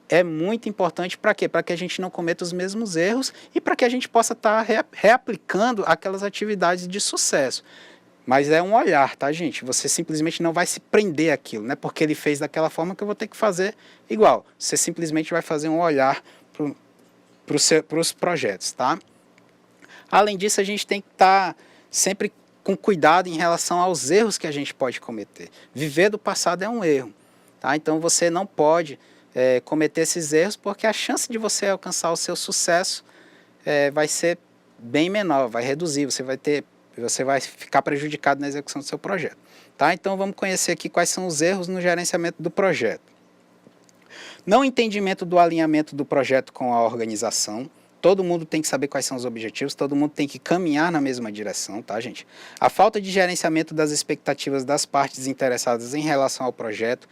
Speaker 2: é muito importante para quê? Para que a gente não cometa os mesmos erros e para que a gente possa estar reaplicando aquelas atividades de sucesso. Mas é um olhar, tá, gente? Você simplesmente não vai se prender àquilo, né? Porque ele fez daquela forma que eu vou ter que fazer igual. Você simplesmente vai fazer um olhar para os projetos, tá? Além disso, a gente tem que estar sempre com cuidado em relação aos erros que a gente pode cometer. Viver do passado é um erro, tá? Então você não pode cometer esses erros, porque a chance de você alcançar o seu sucesso vai ser bem menor, vai reduzir, você vai ficar prejudicado na execução do seu projeto. Tá? Então vamos conhecer aqui quais são os erros no gerenciamento do projeto. Não entendimento do alinhamento do projeto com a organização. Todo mundo tem que saber quais são os objetivos, todo mundo tem que caminhar na mesma direção, tá, gente? A falta de gerenciamento das expectativas das partes interessadas em relação ao projeto.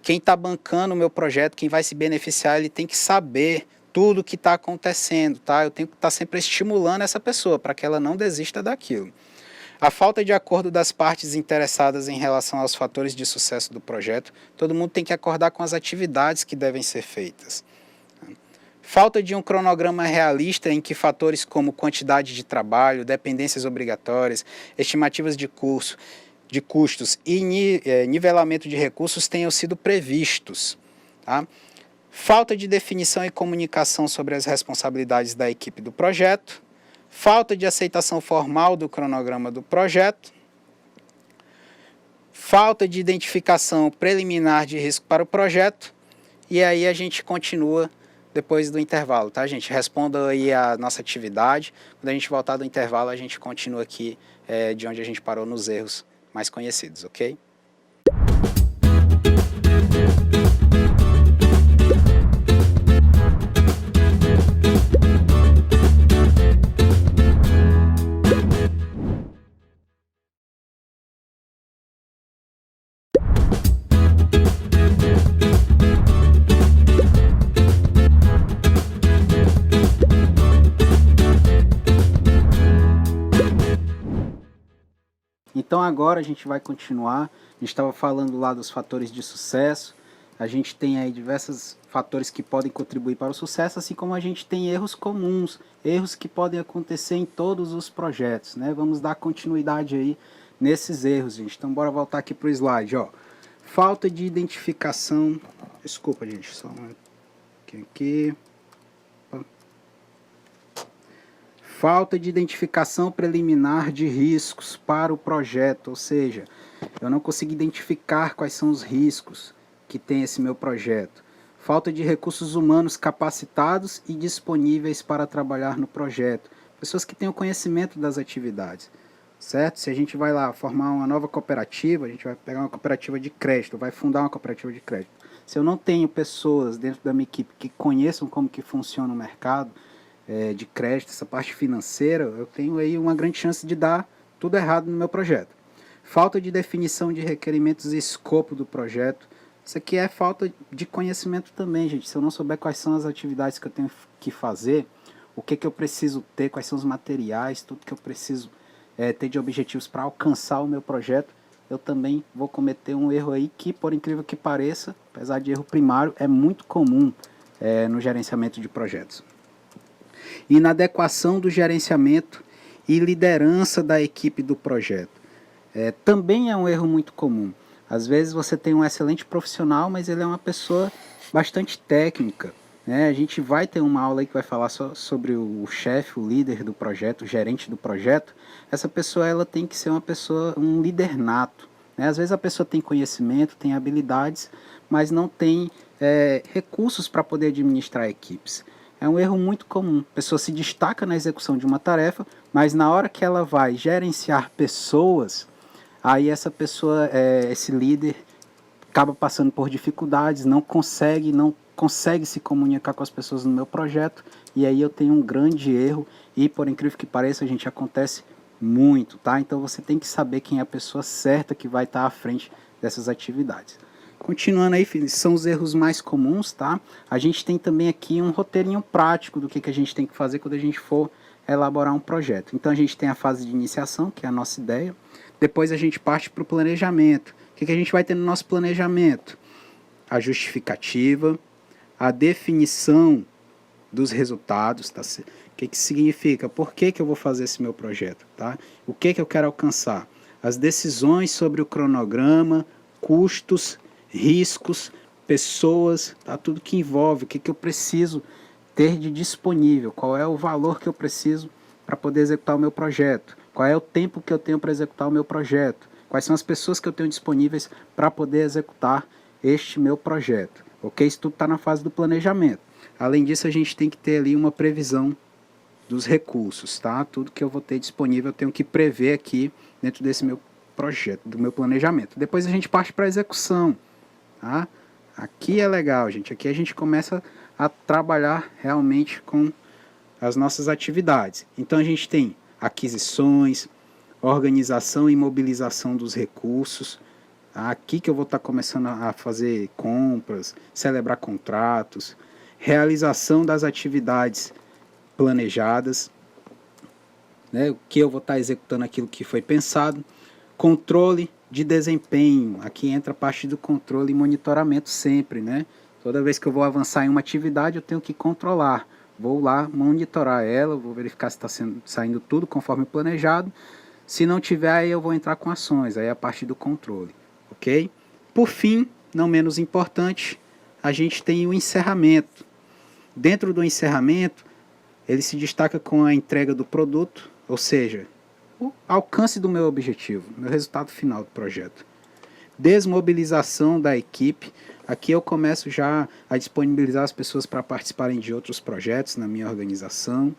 Speaker 2: Quem está bancando o meu projeto, quem vai se beneficiar, ele tem que saber tudo o que está acontecendo, tá? Eu tenho que estar sempre estimulando essa pessoa para que ela não desista daquilo. A falta de acordo das partes interessadas em relação aos fatores de sucesso do projeto, todo mundo tem que acordar com as atividades que devem ser feitas. Falta de um cronograma realista em que fatores como quantidade de trabalho, dependências obrigatórias, estimativas de custos e nivelamento de recursos tenham sido previstos. Tá? Falta de definição e comunicação sobre as responsabilidades da equipe do projeto. Falta de aceitação formal do cronograma do projeto. Falta de identificação preliminar de risco para o projeto. E aí a gente continua depois do intervalo, tá, gente? Responda aí a nossa atividade. Quando a gente voltar do intervalo, a gente continua aqui de onde a gente parou nos erros mais conhecidos, ok? Então agora a gente vai continuar, a gente estava falando lá dos fatores de sucesso, a gente tem aí diversos fatores que podem contribuir para o sucesso, assim como a gente tem erros comuns, erros que podem acontecer em todos os projetos, né? Vamos dar continuidade aí nesses erros, gente. Então, bora voltar aqui para o slide, ó. Falta de identificação... Desculpa, gente, só um aqui. Falta de identificação preliminar de riscos para o projeto, ou seja, eu não consigo identificar quais são os riscos que tem esse meu projeto. Falta de recursos humanos capacitados e disponíveis para trabalhar no projeto. Pessoas que tenham conhecimento das atividades, certo? Se a gente vai lá formar uma nova cooperativa, a gente vai pegar uma cooperativa de crédito, vai fundar uma cooperativa de crédito. Se eu não tenho pessoas dentro da minha equipe que conheçam como que funciona o mercado de crédito, essa parte financeira, eu tenho aí uma grande chance de dar tudo errado no meu projeto. Falta de definição de requerimentos e escopo do projeto. Isso aqui é falta de conhecimento também, gente. Se eu não souber quais são as atividades que eu tenho que fazer, o que eu preciso ter, quais são os materiais, tudo que eu preciso ter de objetivos para alcançar o meu projeto, eu também vou cometer um erro aí que, por incrível que pareça, apesar de erro primário, é muito comum no gerenciamento de projetos. Inadequação do gerenciamento e liderança da equipe do projeto. Também é um erro muito comum. Às vezes você tem um excelente profissional, mas ele é uma pessoa bastante técnica, né? A gente vai ter uma aula aí que vai falar sobre o chefe, o líder do projeto, o gerente do projeto. Essa pessoa ela tem que ser um líder nato, né? Às vezes a pessoa tem conhecimento, tem habilidades, mas não tem recursos para poder administrar equipes. É um erro muito comum. A pessoa se destaca na execução de uma tarefa, mas na hora que ela vai gerenciar pessoas, aí essa pessoa, esse líder, acaba passando por dificuldades, não consegue se comunicar com as pessoas no meu projeto, e aí eu tenho um grande erro, e por incrível que pareça, gente, acontece muito, tá? Então você tem que saber quem é a pessoa certa que vai estar à frente dessas atividades. Continuando aí, filhos, são os erros mais comuns, tá? A gente tem também aqui um roteirinho prático do que a gente tem que fazer quando a gente for elaborar um projeto. Então a gente tem a fase de iniciação, que é a nossa ideia. Depois a gente parte para o planejamento. O que a gente vai ter no nosso planejamento? A justificativa, a definição dos resultados, tá? O que significa? Por que eu vou fazer esse meu projeto, tá? O que eu quero alcançar? As decisões sobre o cronograma, custos, riscos, pessoas, tá? Tudo que envolve, o que eu preciso ter de disponível, qual é o valor que eu preciso para poder executar o meu projeto, qual é o tempo que eu tenho para executar o meu projeto, quais são as pessoas que eu tenho disponíveis para poder executar este meu projeto, ok? Isso tudo está na fase do planejamento. Além disso, a gente tem que ter ali uma previsão dos recursos, tá? Tudo que eu vou ter disponível eu tenho que prever aqui dentro desse meu projeto, do meu planejamento. Depois a gente parte para a execução, tá? Aqui é legal, gente. Aqui a gente começa a trabalhar realmente com as nossas atividades. Então a gente tem aquisições, organização e mobilização dos recursos. Aqui que eu vou estar começando a fazer compras, celebrar contratos, realização das atividades planejadas, né? O que eu vou estar executando aquilo que foi pensado, controle de desempenho. Aqui entra a parte do controle e monitoramento sempre, né? Toda vez que eu vou avançar em uma atividade, eu tenho que controlar. Vou lá monitorar ela, vou verificar se está saindo tudo conforme planejado. Se não tiver, aí eu vou entrar com ações, aí é a parte do controle, ok? Por fim, não menos importante, a gente tem o encerramento. Dentro do encerramento, ele se destaca com a entrega do produto, ou seja, o alcance do meu objetivo, meu resultado final do projeto. Desmobilização da equipe. Aqui eu começo já a disponibilizar as pessoas para participarem de outros projetos na minha organização.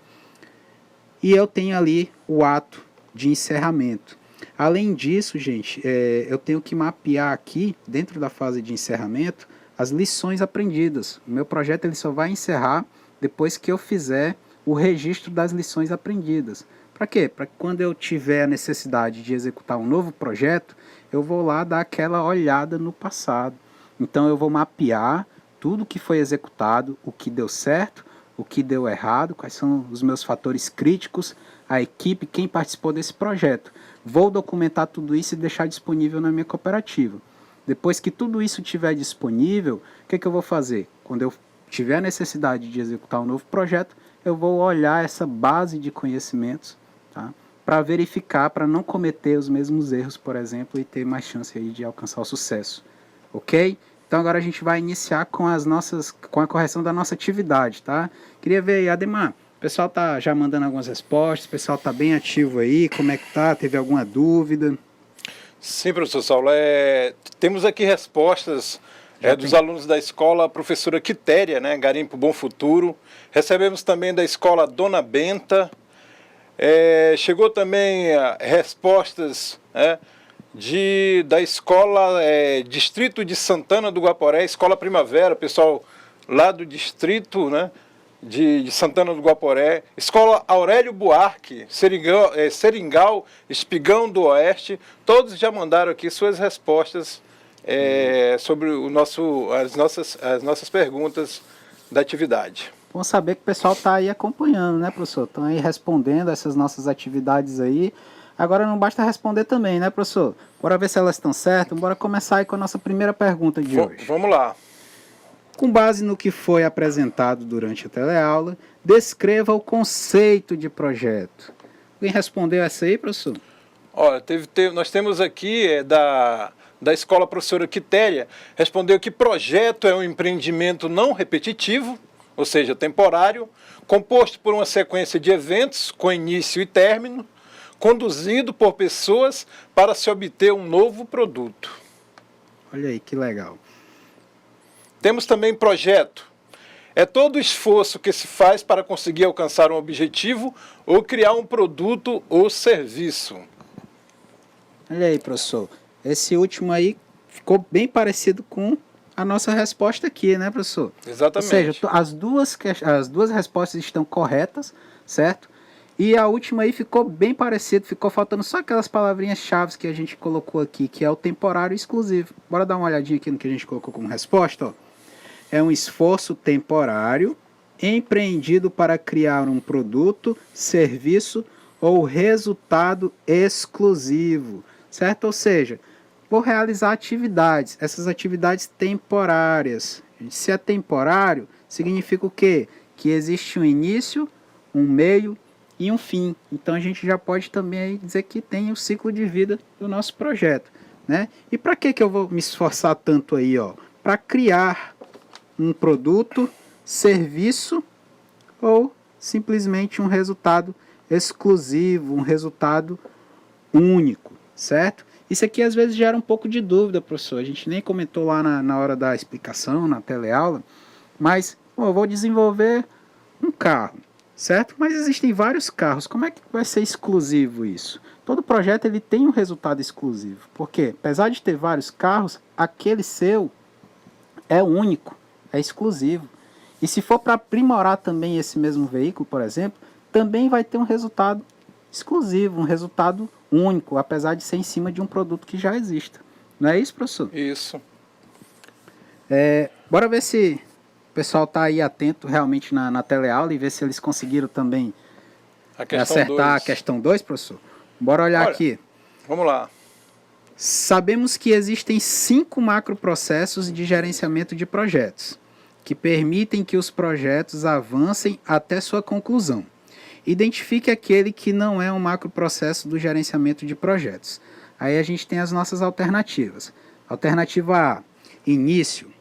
Speaker 2: E eu tenho ali o ato de encerramento. Além disso, gente, eu tenho que mapear aqui, dentro da fase de encerramento, as lições aprendidas. O meu projeto ele só vai encerrar depois que eu fizer o registro das lições aprendidas. Para quê? Para que quando eu tiver a necessidade de executar um novo projeto, eu vou lá dar aquela olhada no passado. Então eu vou mapear tudo que foi executado, o que deu certo, o que deu errado, quais são os meus fatores críticos, a equipe, quem participou desse projeto. Vou documentar tudo isso e deixar disponível na minha cooperativa. Depois que tudo isso estiver disponível, o que eu vou fazer? Quando eu tiver a necessidade de executar um novo projeto, eu vou olhar essa base de conhecimentos, tá? Para verificar, para não cometer os mesmos erros, por exemplo, e ter mais chance aí de alcançar o sucesso. Ok? Então agora a gente vai iniciar com a correção da nossa atividade, tá? Queria ver aí, Ademar, o pessoal tá já mandando algumas respostas, o pessoal tá bem ativo aí, como é que tá? Teve alguma dúvida?
Speaker 3: Sim, professor Saulo. Temos aqui respostas dos alunos da escola Professora Quitéria, né, Garimpo Bom Futuro. Recebemos também da escola Dona Benta. Chegou também respostas da escola Distrito de Santana do Guaporé, Escola Primavera, pessoal lá do distrito, né, de Santana do Guaporé, Escola Aurélio Buarque, Seringal, Espigão do Oeste. Todos já mandaram aqui suas respostas sobre as nossas perguntas da atividade.
Speaker 2: Bom saber que o pessoal está aí acompanhando, né, professor? Estão aí respondendo essas nossas atividades aí. Agora não basta responder também, né, professor? Bora ver se elas estão certas. Bora começar aí com a nossa primeira pergunta de hoje.
Speaker 3: Vamos lá.
Speaker 2: Com base no que foi apresentado durante a teleaula, descreva o conceito de projeto. Quem respondeu essa aí, professor?
Speaker 3: Olha, nós temos aqui da escola Professora Quitéria, respondeu que projeto é um empreendimento não repetitivo, ou seja, temporário, composto por uma sequência de eventos com início e término, conduzido por pessoas para se obter um novo produto.
Speaker 2: Olha aí, que legal.
Speaker 3: Temos também projeto. É todo o esforço que se faz para conseguir alcançar um objetivo ou criar um produto ou serviço.
Speaker 2: Olha aí, professor. Esse último aí ficou bem parecido com a nossa resposta aqui, né, professor?
Speaker 3: Exatamente.
Speaker 2: Ou seja, as duas respostas estão corretas, certo? E a última aí ficou bem parecido, ficou faltando só aquelas palavrinhas-chave que a gente colocou aqui, que é o temporário exclusivo. Bora dar uma olhadinha aqui no que a gente colocou como resposta, ó. É um esforço temporário empreendido para criar um produto, serviço ou resultado exclusivo, certo? Ou seja, vou realizar atividades, essas atividades temporárias. Se é temporário, significa o quê? Que existe um início, um meio e um fim. Então a gente já pode também dizer que tem o ciclo de vida do nosso projeto, né? E para que eu vou me esforçar tanto aí, ó? Para criar um produto, serviço ou simplesmente um resultado exclusivo, um resultado único, certo? Isso aqui às vezes gera um pouco de dúvida, professor. A gente nem comentou lá na hora da explicação, na teleaula, mas eu vou desenvolver um carro, certo? Mas existem vários carros. Como é que vai ser exclusivo isso? Todo projeto ele tem um resultado exclusivo. Porque, apesar de ter vários carros, aquele seu é único, é exclusivo. E se for para aprimorar também esse mesmo veículo, por exemplo, também vai ter um resultado exclusivo, um resultado único, apesar de ser em cima de um produto que já exista. Não é isso, professor?
Speaker 3: Isso.
Speaker 2: Bora ver se o pessoal está aí atento realmente na teleaula e ver se eles conseguiram também acertar a questão 2, professor. Bora olhar aqui.
Speaker 3: Vamos lá.
Speaker 2: Sabemos que existem 5 macroprocessos de gerenciamento de projetos, que permitem que os projetos avancem até sua conclusão. Identifique aquele que não é um macroprocesso do gerenciamento de projetos. Aí a gente tem as nossas alternativas. Alternativa A, início.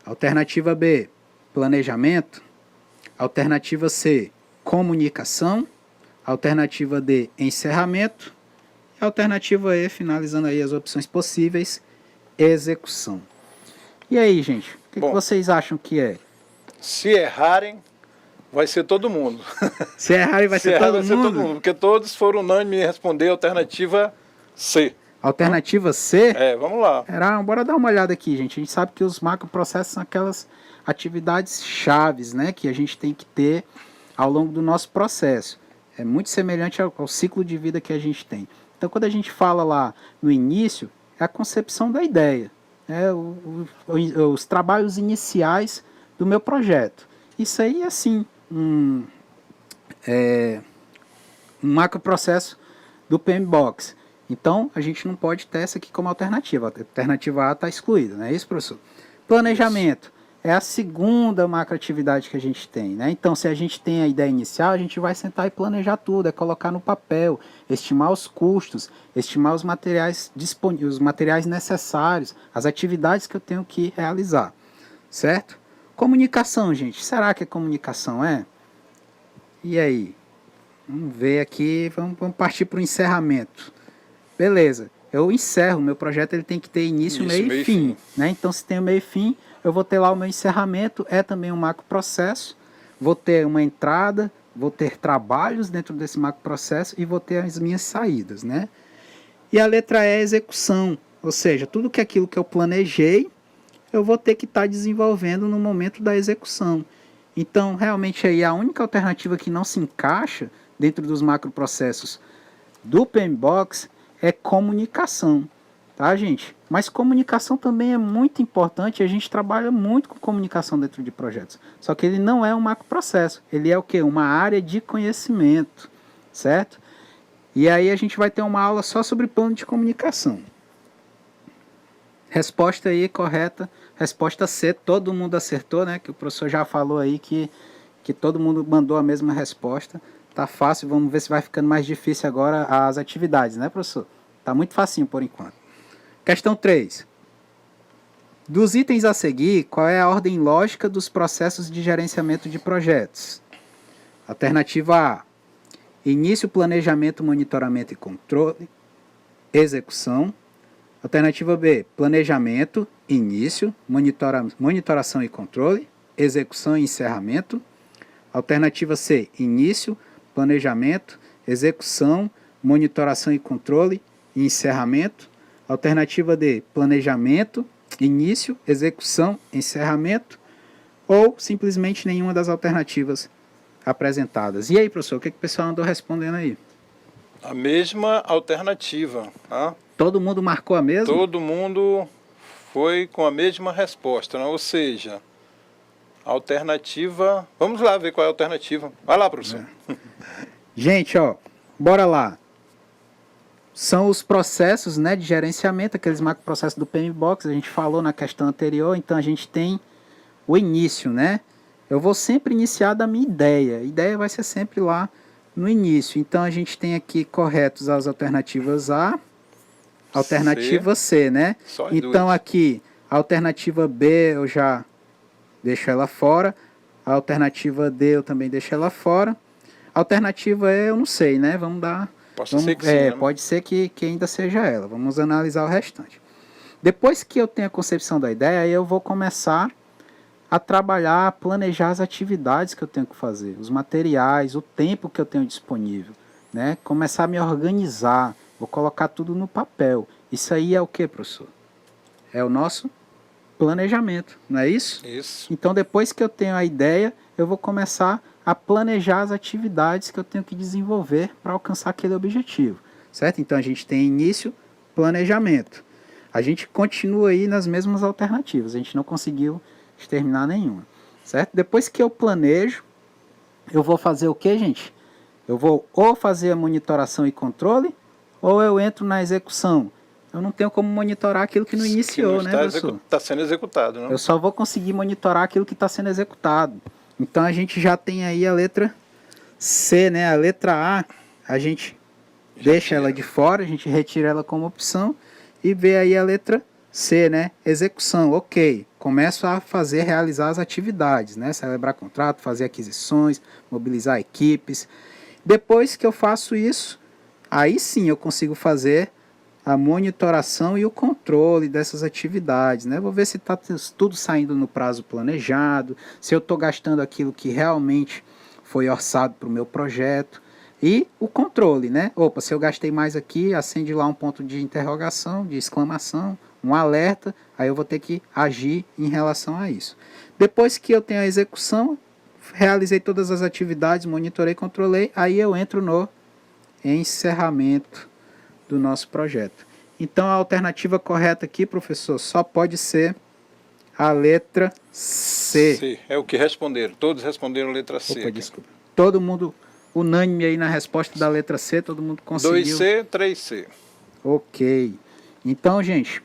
Speaker 2: Alternativa B, planejamento. Alternativa C, comunicação. Alternativa D, encerramento. E alternativa E, finalizando aí as opções possíveis, execução. E aí, gente, o que vocês acham que é?
Speaker 3: Se errarem, vai ser todo mundo.
Speaker 2: Se errarem, vai ser todo mundo?
Speaker 3: Porque todos foram unânimes em responder a alternativa C.
Speaker 2: Alternativa C?
Speaker 3: Vamos lá.
Speaker 2: Bora dar uma olhada aqui, gente. A gente sabe que os macroprocessos são aquelas atividades chaves, né, que a gente tem que ter ao longo do nosso processo. É muito semelhante ao ciclo de vida que a gente tem. Então, quando a gente fala lá no início, é a concepção da ideia. Os trabalhos iniciais do meu projeto. Isso aí é, assim, um macroprocesso do PMBOK. Então, a gente não pode ter essa aqui como alternativa. A alternativa A está excluída, não é isso, professor? Planejamento é a segunda macroatividade que a gente tem, né? Então, se a gente tem a ideia inicial, a gente vai sentar e planejar tudo, é colocar no papel, estimar os custos, estimar os materiais disponíveis, os materiais necessários, as atividades que eu tenho que realizar, certo? Comunicação, gente. Será que a comunicação é? E aí? Vamos ver aqui, vamos partir para o encerramento. Beleza, eu encerro, meu projeto ele tem que ter início, meio e fim. Né? Então, se tem o meio e fim, eu vou ter lá o meu encerramento, é também um macroprocesso, vou ter uma entrada, vou ter trabalhos dentro desse macroprocesso e vou ter as minhas saídas. Né? E a letra E é execução, ou seja, tudo que aquilo que eu planejei, eu vou ter que estar desenvolvendo no momento da execução. Então, realmente, aí a única alternativa que não se encaixa dentro dos macroprocessos do PMBOK é comunicação, tá, gente? Mas comunicação também é muito importante, a gente trabalha muito com comunicação dentro de projetos. Só que ele não é um macroprocesso, ele é o quê? Uma área de conhecimento, certo? E aí a gente vai ter uma aula só sobre plano de comunicação. Resposta aí correta, resposta C, todo mundo acertou, né? Que o professor já falou aí que todo mundo mandou a mesma resposta. Tá fácil, vamos ver se vai ficando mais difícil agora as atividades, né, professor? Tá muito facinho por enquanto. Questão 3. Dos itens a seguir, qual é a ordem lógica dos processos de gerenciamento de projetos? Alternativa A. Início, planejamento, monitoramento e controle. Execução. Alternativa B. Planejamento, início, monitoração e controle. Execução e encerramento. Alternativa C. Início, planejamento, execução, monitoração e controle e encerramento. Alternativa D, planejamento, início, execução, encerramento, ou simplesmente nenhuma das alternativas apresentadas. E aí, professor, o que o pessoal andou respondendo aí?
Speaker 3: A mesma alternativa. Tá?
Speaker 2: Todo mundo marcou a mesma?
Speaker 3: Todo mundo foi com a mesma resposta, né? Ou seja, a alternativa... Vamos lá ver qual é a alternativa. Vai lá, professor.
Speaker 2: Gente, ó, bora lá. São os processos, né, de gerenciamento, aqueles macroprocessos do PMBOK, a gente falou na questão anterior, então a gente tem o início, né? Eu vou sempre iniciar da minha ideia. A ideia vai ser sempre lá no início. Então a gente tem aqui corretos as alternativas A, alternativa C, né? Então aqui, a alternativa B eu já deixo ela fora. A alternativa D eu também deixo ela fora. A alternativa E eu não sei, né? Vamos dar...
Speaker 3: Pode ser que sim, né?
Speaker 2: Pode ser que ainda seja ela. Vamos analisar o restante. Depois que eu tenho a concepção da ideia, aí eu vou começar a trabalhar, a planejar as atividades que eu tenho que fazer, os materiais, o tempo que eu tenho disponível, né? Começar a me organizar, vou colocar tudo no papel. Isso aí é o que, professor? É o nosso planejamento, não é isso?
Speaker 3: Isso.
Speaker 2: Então, depois que eu tenho a ideia, eu vou começar a planejar as atividades que eu tenho que desenvolver para alcançar aquele objetivo, certo? Então, a gente tem início, planejamento. A gente continua aí nas mesmas alternativas, a gente não conseguiu exterminar nenhuma, certo? Depois que eu planejo, eu vou fazer o que, gente? Eu vou ou fazer a monitoração e controle, ou eu entro na execução. Eu não tenho como monitorar aquilo que não iniciou, né, professor?
Speaker 3: Está sendo executado, não?
Speaker 2: Eu só vou conseguir monitorar aquilo que está sendo executado. Então, a gente já tem aí a letra C, né? A letra A, a gente deixa ela de fora, a gente retira ela como opção e vê aí a letra C, né? Execução, ok. Começo a realizar as atividades, né? Celebrar contrato, fazer aquisições, mobilizar equipes. Depois que eu faço isso, aí sim eu consigo fazer a monitoração e o controle dessas atividades, né? Vou ver se está tudo saindo no prazo planejado, se eu estou gastando aquilo que realmente foi orçado para o meu projeto. E o controle, né? Opa, se eu gastei mais aqui, acende lá um ponto de interrogação, de exclamação, um alerta, aí eu vou ter que agir em relação a isso. Depois que eu tenho a execução, realizei todas as atividades, monitorei, controlei, aí eu entro no encerramento do nosso projeto. Então a alternativa correta aqui, professor, só pode ser a letra C.
Speaker 3: C, é o que responderam. Todos responderam a letra C.
Speaker 2: Opa, desculpa. Todo mundo unânime aí na resposta da letra C, todo mundo conseguiu.
Speaker 3: 2C, 3C.
Speaker 2: Ok. Então, gente,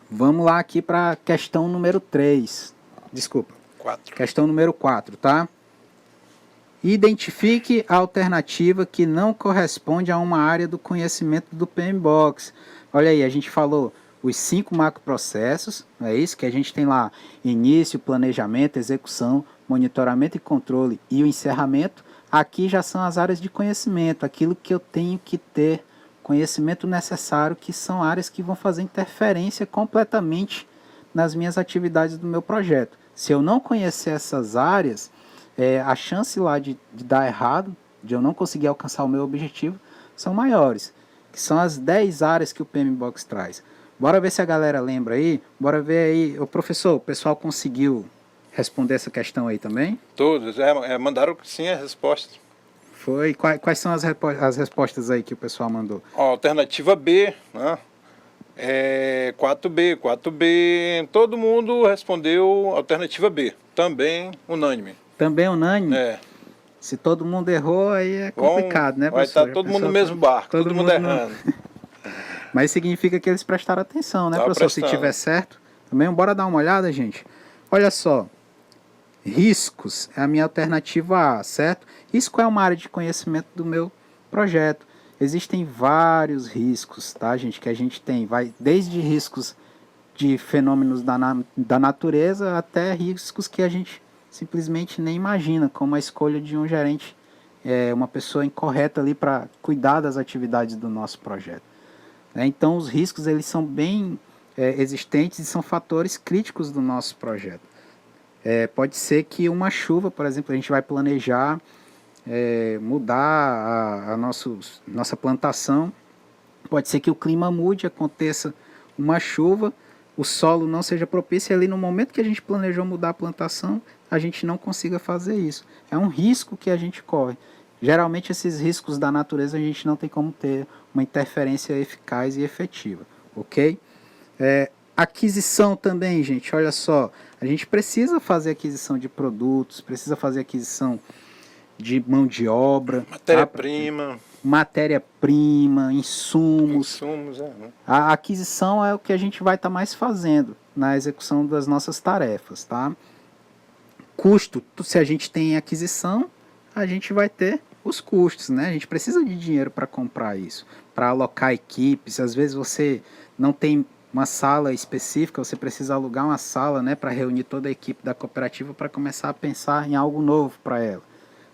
Speaker 2: vamos lá aqui para a questão número 3. Desculpa.
Speaker 3: 4.
Speaker 2: Questão número 4, tá? Identifique a alternativa que não corresponde a uma área do conhecimento do PMBOK. Olha aí, a gente falou os 5 macroprocessos, não é isso? Que a gente tem lá: início, planejamento, execução, monitoramento e controle e o encerramento. Aqui já são as áreas de conhecimento, aquilo que eu tenho que ter conhecimento necessário, que são áreas que vão fazer interferência completamente nas minhas atividades do meu projeto. Se eu não conhecer essas áreas, a chance lá de dar errado, de eu não conseguir alcançar o meu objetivo, são maiores, que são as 10 áreas que o PMBOK traz. Bora ver se a galera lembra aí, bora ver aí. Ô, professor, o pessoal conseguiu responder essa questão aí também?
Speaker 3: Todos, mandaram sim a resposta.
Speaker 2: Foi. Quais são as respostas aí que o pessoal mandou?
Speaker 3: Alternativa B, né? 4B, todo mundo respondeu alternativa B, também unânime.
Speaker 2: Também unânime? Se todo mundo errou, aí é complicado, né, professor?
Speaker 3: Vai estar todo mundo no mesmo barco, todo mundo errando.
Speaker 2: Mas significa que eles prestaram atenção, né, professor? Se tiver certo. Também, bora dar uma olhada, gente. Olha só. Riscos é a minha alternativa A, certo? Risco é uma área de conhecimento do meu projeto. Existem vários riscos, tá, gente? Que a gente tem, vai desde riscos de fenômenos da natureza até riscos que a gente simplesmente nem imagina, como a escolha de um gerente, uma pessoa incorreta ali para cuidar das atividades do nosso projeto. Então, os riscos eles são bem existentes e são fatores críticos do nosso projeto. Pode ser que uma chuva, por exemplo, a gente vai planejar mudar a nossa plantação. Pode ser que o clima mude, aconteça uma chuva, o solo não seja propício e ali no momento que a gente planejou mudar a plantação, a gente não consiga fazer isso. É um risco que a gente corre. Geralmente esses riscos da natureza a gente não tem como ter uma interferência eficaz e efetiva, ok? Aquisição também, gente, olha só, a gente precisa fazer aquisição de produtos, precisa fazer aquisição de mão de obra, matéria-prima, insumos. A aquisição é o que a gente vai estar mais fazendo na execução das nossas tarefas, tá? Custo, se a gente tem aquisição, a gente vai ter os custos, né? A gente precisa de dinheiro para comprar isso, para alocar equipes. Às vezes você não tem uma sala específica, você precisa alugar uma sala, né, para reunir toda a equipe da cooperativa para começar a pensar em algo novo para ela.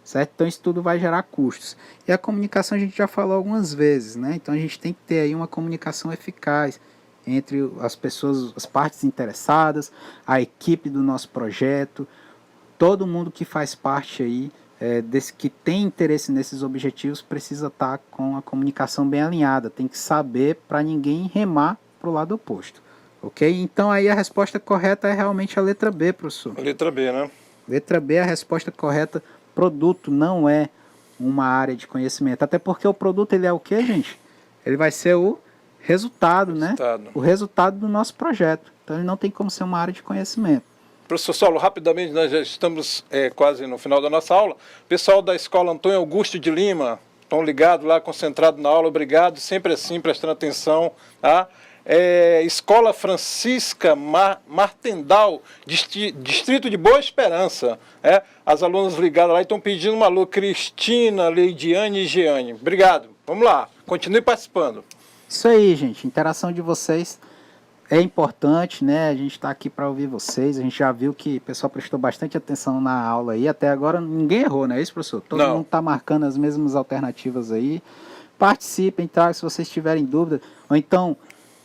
Speaker 2: Certo? Então isso tudo vai gerar custos. E a comunicação a gente já falou algumas vezes, né? Então a gente tem que ter aí uma comunicação eficaz entre as pessoas, as partes interessadas, a equipe do nosso projeto, todo mundo que faz parte aí, que tem interesse nesses objetivos, precisa estar com a comunicação bem alinhada, tem que saber para ninguém remar para o lado oposto. Ok? Então aí a resposta correta é realmente a letra B, professor.
Speaker 3: A letra B, né? Letra
Speaker 2: B é a resposta correta. Produto não é uma área de conhecimento. Até porque o produto ele é o que, gente? Ele vai ser o resultado, né? O resultado do nosso projeto. Então ele não tem como ser uma área de conhecimento.
Speaker 3: Professor Saulo, rapidamente, nós já estamos quase no final da nossa aula. Pessoal da Escola Antônio Augusto de Lima, estão ligados lá, concentrados na aula, obrigado, sempre assim, prestando atenção, tá? Escola Francisca Martendal, Distrito de Boa Esperança. As alunas ligadas lá estão pedindo uma alô, Cristina, Leidiane e Jeane. Obrigado. Vamos lá, continue participando.
Speaker 2: Isso aí, gente. A interação de vocês é importante, né? A gente está aqui para ouvir vocês. A gente já viu que o pessoal prestou bastante atenção na aula aí. Até agora ninguém errou, não é isso, professor? Todo mundo está marcando as mesmas alternativas aí. Participem, tá? Se vocês tiverem dúvida. Ou então,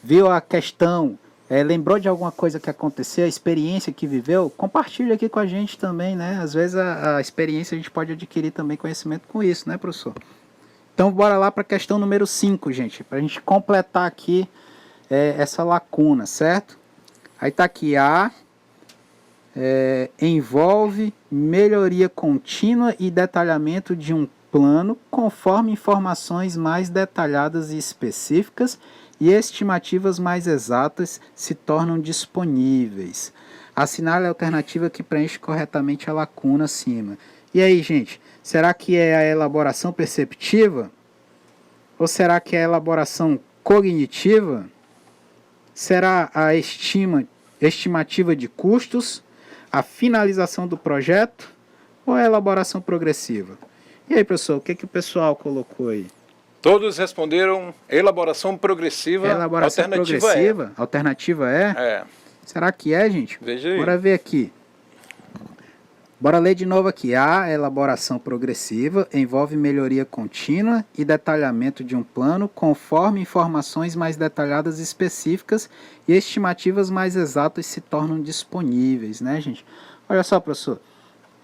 Speaker 2: viu a questão, lembrou de alguma coisa que aconteceu, a experiência que viveu, compartilha aqui com a gente também, né? Às vezes a experiência a gente pode adquirir também conhecimento com isso, né, professor? Então, bora lá para a questão número 5, gente, para a gente completar aqui essa lacuna, certo? Aí tá aqui, envolve melhoria contínua e detalhamento de um plano conforme informações mais detalhadas e específicas e estimativas mais exatas se tornam disponíveis. Assinale a alternativa que preenche corretamente a lacuna acima. E aí, gente, será que é a elaboração perceptiva? Ou será que é a elaboração cognitiva? Será a estimativa de custos, a finalização do projeto ou a elaboração progressiva? E aí, professor, o que o pessoal colocou aí?
Speaker 3: Todos responderam elaboração progressiva.
Speaker 2: Elaboração progressiva? Alternativa é?
Speaker 3: É.
Speaker 2: Será que é, gente?
Speaker 3: Veja aí.
Speaker 2: Bora ver aqui. Bora ler de novo aqui. A elaboração progressiva envolve melhoria contínua e detalhamento de um plano conforme informações mais detalhadas e específicas e estimativas mais exatas se tornam disponíveis, né, gente? Olha só, professor.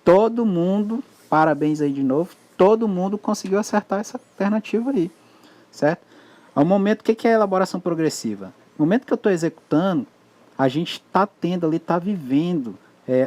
Speaker 2: Todo mundo, parabéns aí de novo, todo mundo conseguiu acertar essa alternativa aí, certo? Ao momento, o que é a elaboração progressiva? No momento que eu estou executando, a gente está tendo ali, está vivendo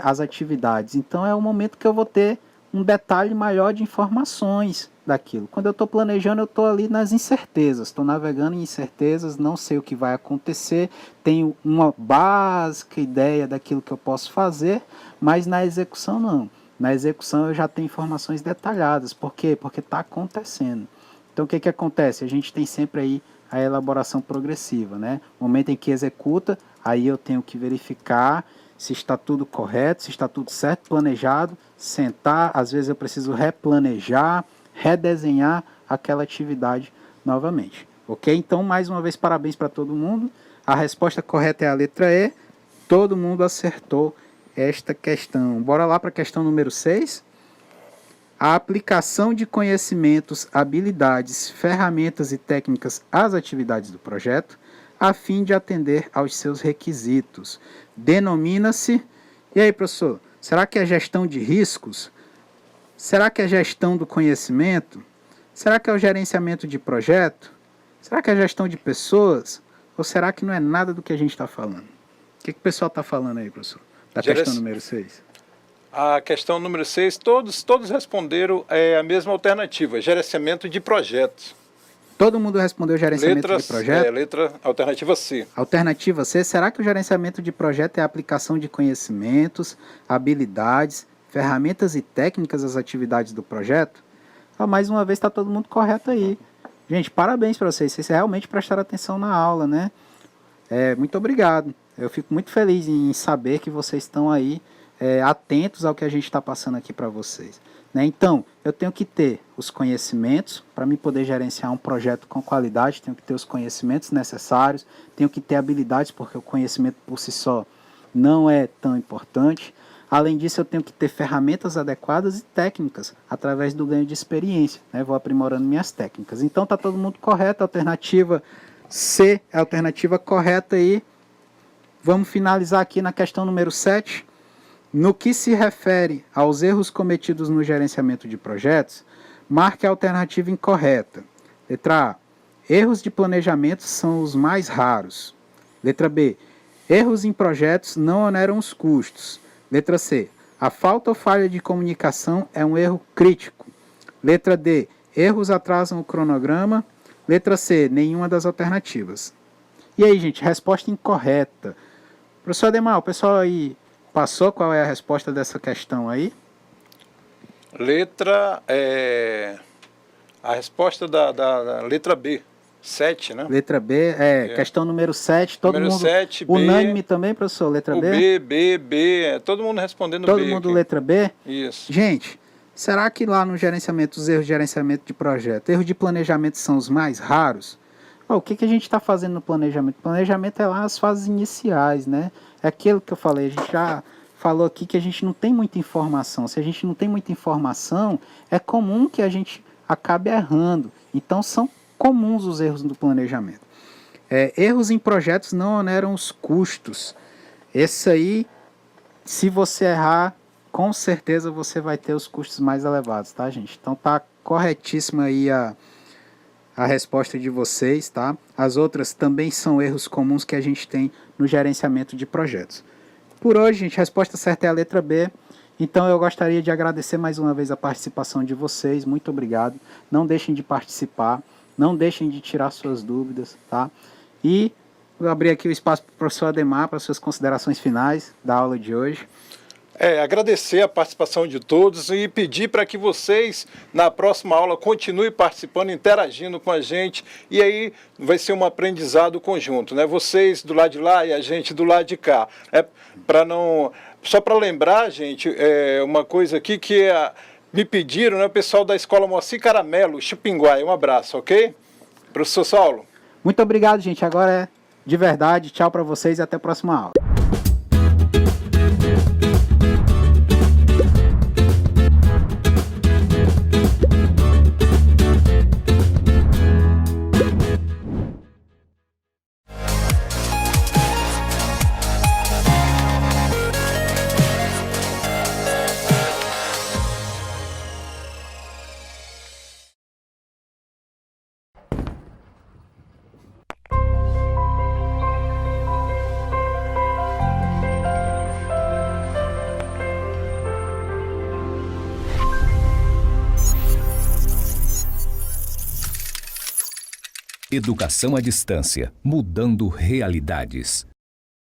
Speaker 2: as atividades. Então é o momento que eu vou ter um detalhe maior de informações daquilo. Quando eu estou planejando, eu estou ali nas incertezas, estou navegando em incertezas, não sei o que vai acontecer, tenho uma básica ideia daquilo que eu posso fazer, mas na execução não. Na execução eu já tenho informações detalhadas. Por quê? Porque está acontecendo. Então o que acontece? A gente tem sempre aí a elaboração progressiva, né? No momento em que executa, aí eu tenho que verificar se está tudo correto, se está tudo certo, planejado, sentar, às vezes eu preciso replanejar, redesenhar aquela atividade novamente. Ok? Então, mais uma vez, parabéns para todo mundo. A resposta correta é a letra E. Todo mundo acertou esta questão. Bora lá para a questão número 6. A aplicação de conhecimentos, habilidades, ferramentas e técnicas às atividades do projeto, a fim de atender aos seus requisitos. Denomina-se... E aí, professor, será que é gestão de riscos? Será que é gestão do conhecimento? Será que é o gerenciamento de projeto? Será que é gestão de pessoas? Ou será que não é nada do que a gente está falando? O que o pessoal está falando aí, professor? Da questão número 6.
Speaker 3: A questão número 6, todos responderam a mesma alternativa, gerenciamento de projetos.
Speaker 2: Todo mundo respondeu gerenciamento de projeto?
Speaker 3: Letra alternativa C.
Speaker 2: Alternativa C, será que o gerenciamento de projeto é a aplicação de conhecimentos, habilidades, ferramentas e técnicas às atividades do projeto? Mais uma vez está todo mundo correto aí. Gente, parabéns para vocês, vocês realmente prestaram atenção na aula, né? Muito obrigado. Eu fico muito feliz em saber que vocês estão aí atentos ao que a gente está passando aqui para vocês. Né? Então, eu tenho que ter os conhecimentos para me poder gerenciar um projeto com qualidade, tenho que ter os conhecimentos necessários, tenho que ter habilidades, porque o conhecimento por si só não é tão importante. Além disso, eu tenho que ter ferramentas adequadas e técnicas, através do ganho de experiência. Né? Vou aprimorando minhas técnicas. Então, está todo mundo correto, a alternativa C é a alternativa correta aí. Vamos finalizar aqui na questão número 7. No que se refere aos erros cometidos no gerenciamento de projetos, marque a alternativa incorreta. Letra A. Erros de planejamento são os mais raros. Letra B. Erros em projetos não oneram os custos. Letra C. A falta ou falha de comunicação é um erro crítico. Letra D. Erros atrasam o cronograma. Letra C. Nenhuma das alternativas. E aí, gente, resposta incorreta. Professor Ademar, o pessoal aí passou? Qual é a resposta dessa questão aí?
Speaker 3: A resposta da letra B, 7, né?
Speaker 2: Letra B, questão número 7, todo
Speaker 3: número
Speaker 2: mundo
Speaker 3: 7,
Speaker 2: unânime também, professor, letra B?
Speaker 3: B, todo mundo respondendo
Speaker 2: todo
Speaker 3: B.
Speaker 2: Todo mundo
Speaker 3: aqui.
Speaker 2: letra B?
Speaker 3: Isso.
Speaker 2: Gente, será que lá no gerenciamento, os erros de gerenciamento de projeto, erros de planejamento são os mais raros? O que a gente está fazendo no planejamento? O planejamento é lá as fases iniciais, né? É aquilo que eu falei, a gente já falou aqui que a gente não tem muita informação. Se a gente não tem muita informação, é comum que a gente acabe errando. Então, são comuns os erros do planejamento. Erros em projetos não oneram os custos. Esse aí, se você errar, com certeza você vai ter os custos mais elevados, tá, gente? Então, tá corretíssima aí a resposta de vocês, tá? As outras também são erros comuns que a gente tem no gerenciamento de projetos. Por hoje, gente, a resposta certa é a letra B. Então, eu gostaria de agradecer mais uma vez a participação de vocês. Muito obrigado. Não deixem de participar. Não deixem de tirar suas dúvidas, tá? E vou abrir aqui o espaço para o professor Ademar, para suas considerações finais da aula de hoje.
Speaker 3: Agradecer a participação de todos e pedir para que vocês, na próxima aula, continuem participando, interagindo com a gente, e aí vai ser um aprendizado conjunto, né? Vocês do lado de lá e a gente do lado de cá. Só para lembrar, gente, uma coisa aqui que me pediram, né, o pessoal da Escola Moacir Caramelo, Chupinguai. Um abraço, ok? Professor Saulo.
Speaker 2: Muito obrigado, gente. Agora é de verdade. Tchau para vocês e até a próxima aula.
Speaker 1: Educação à distância, mudando realidades.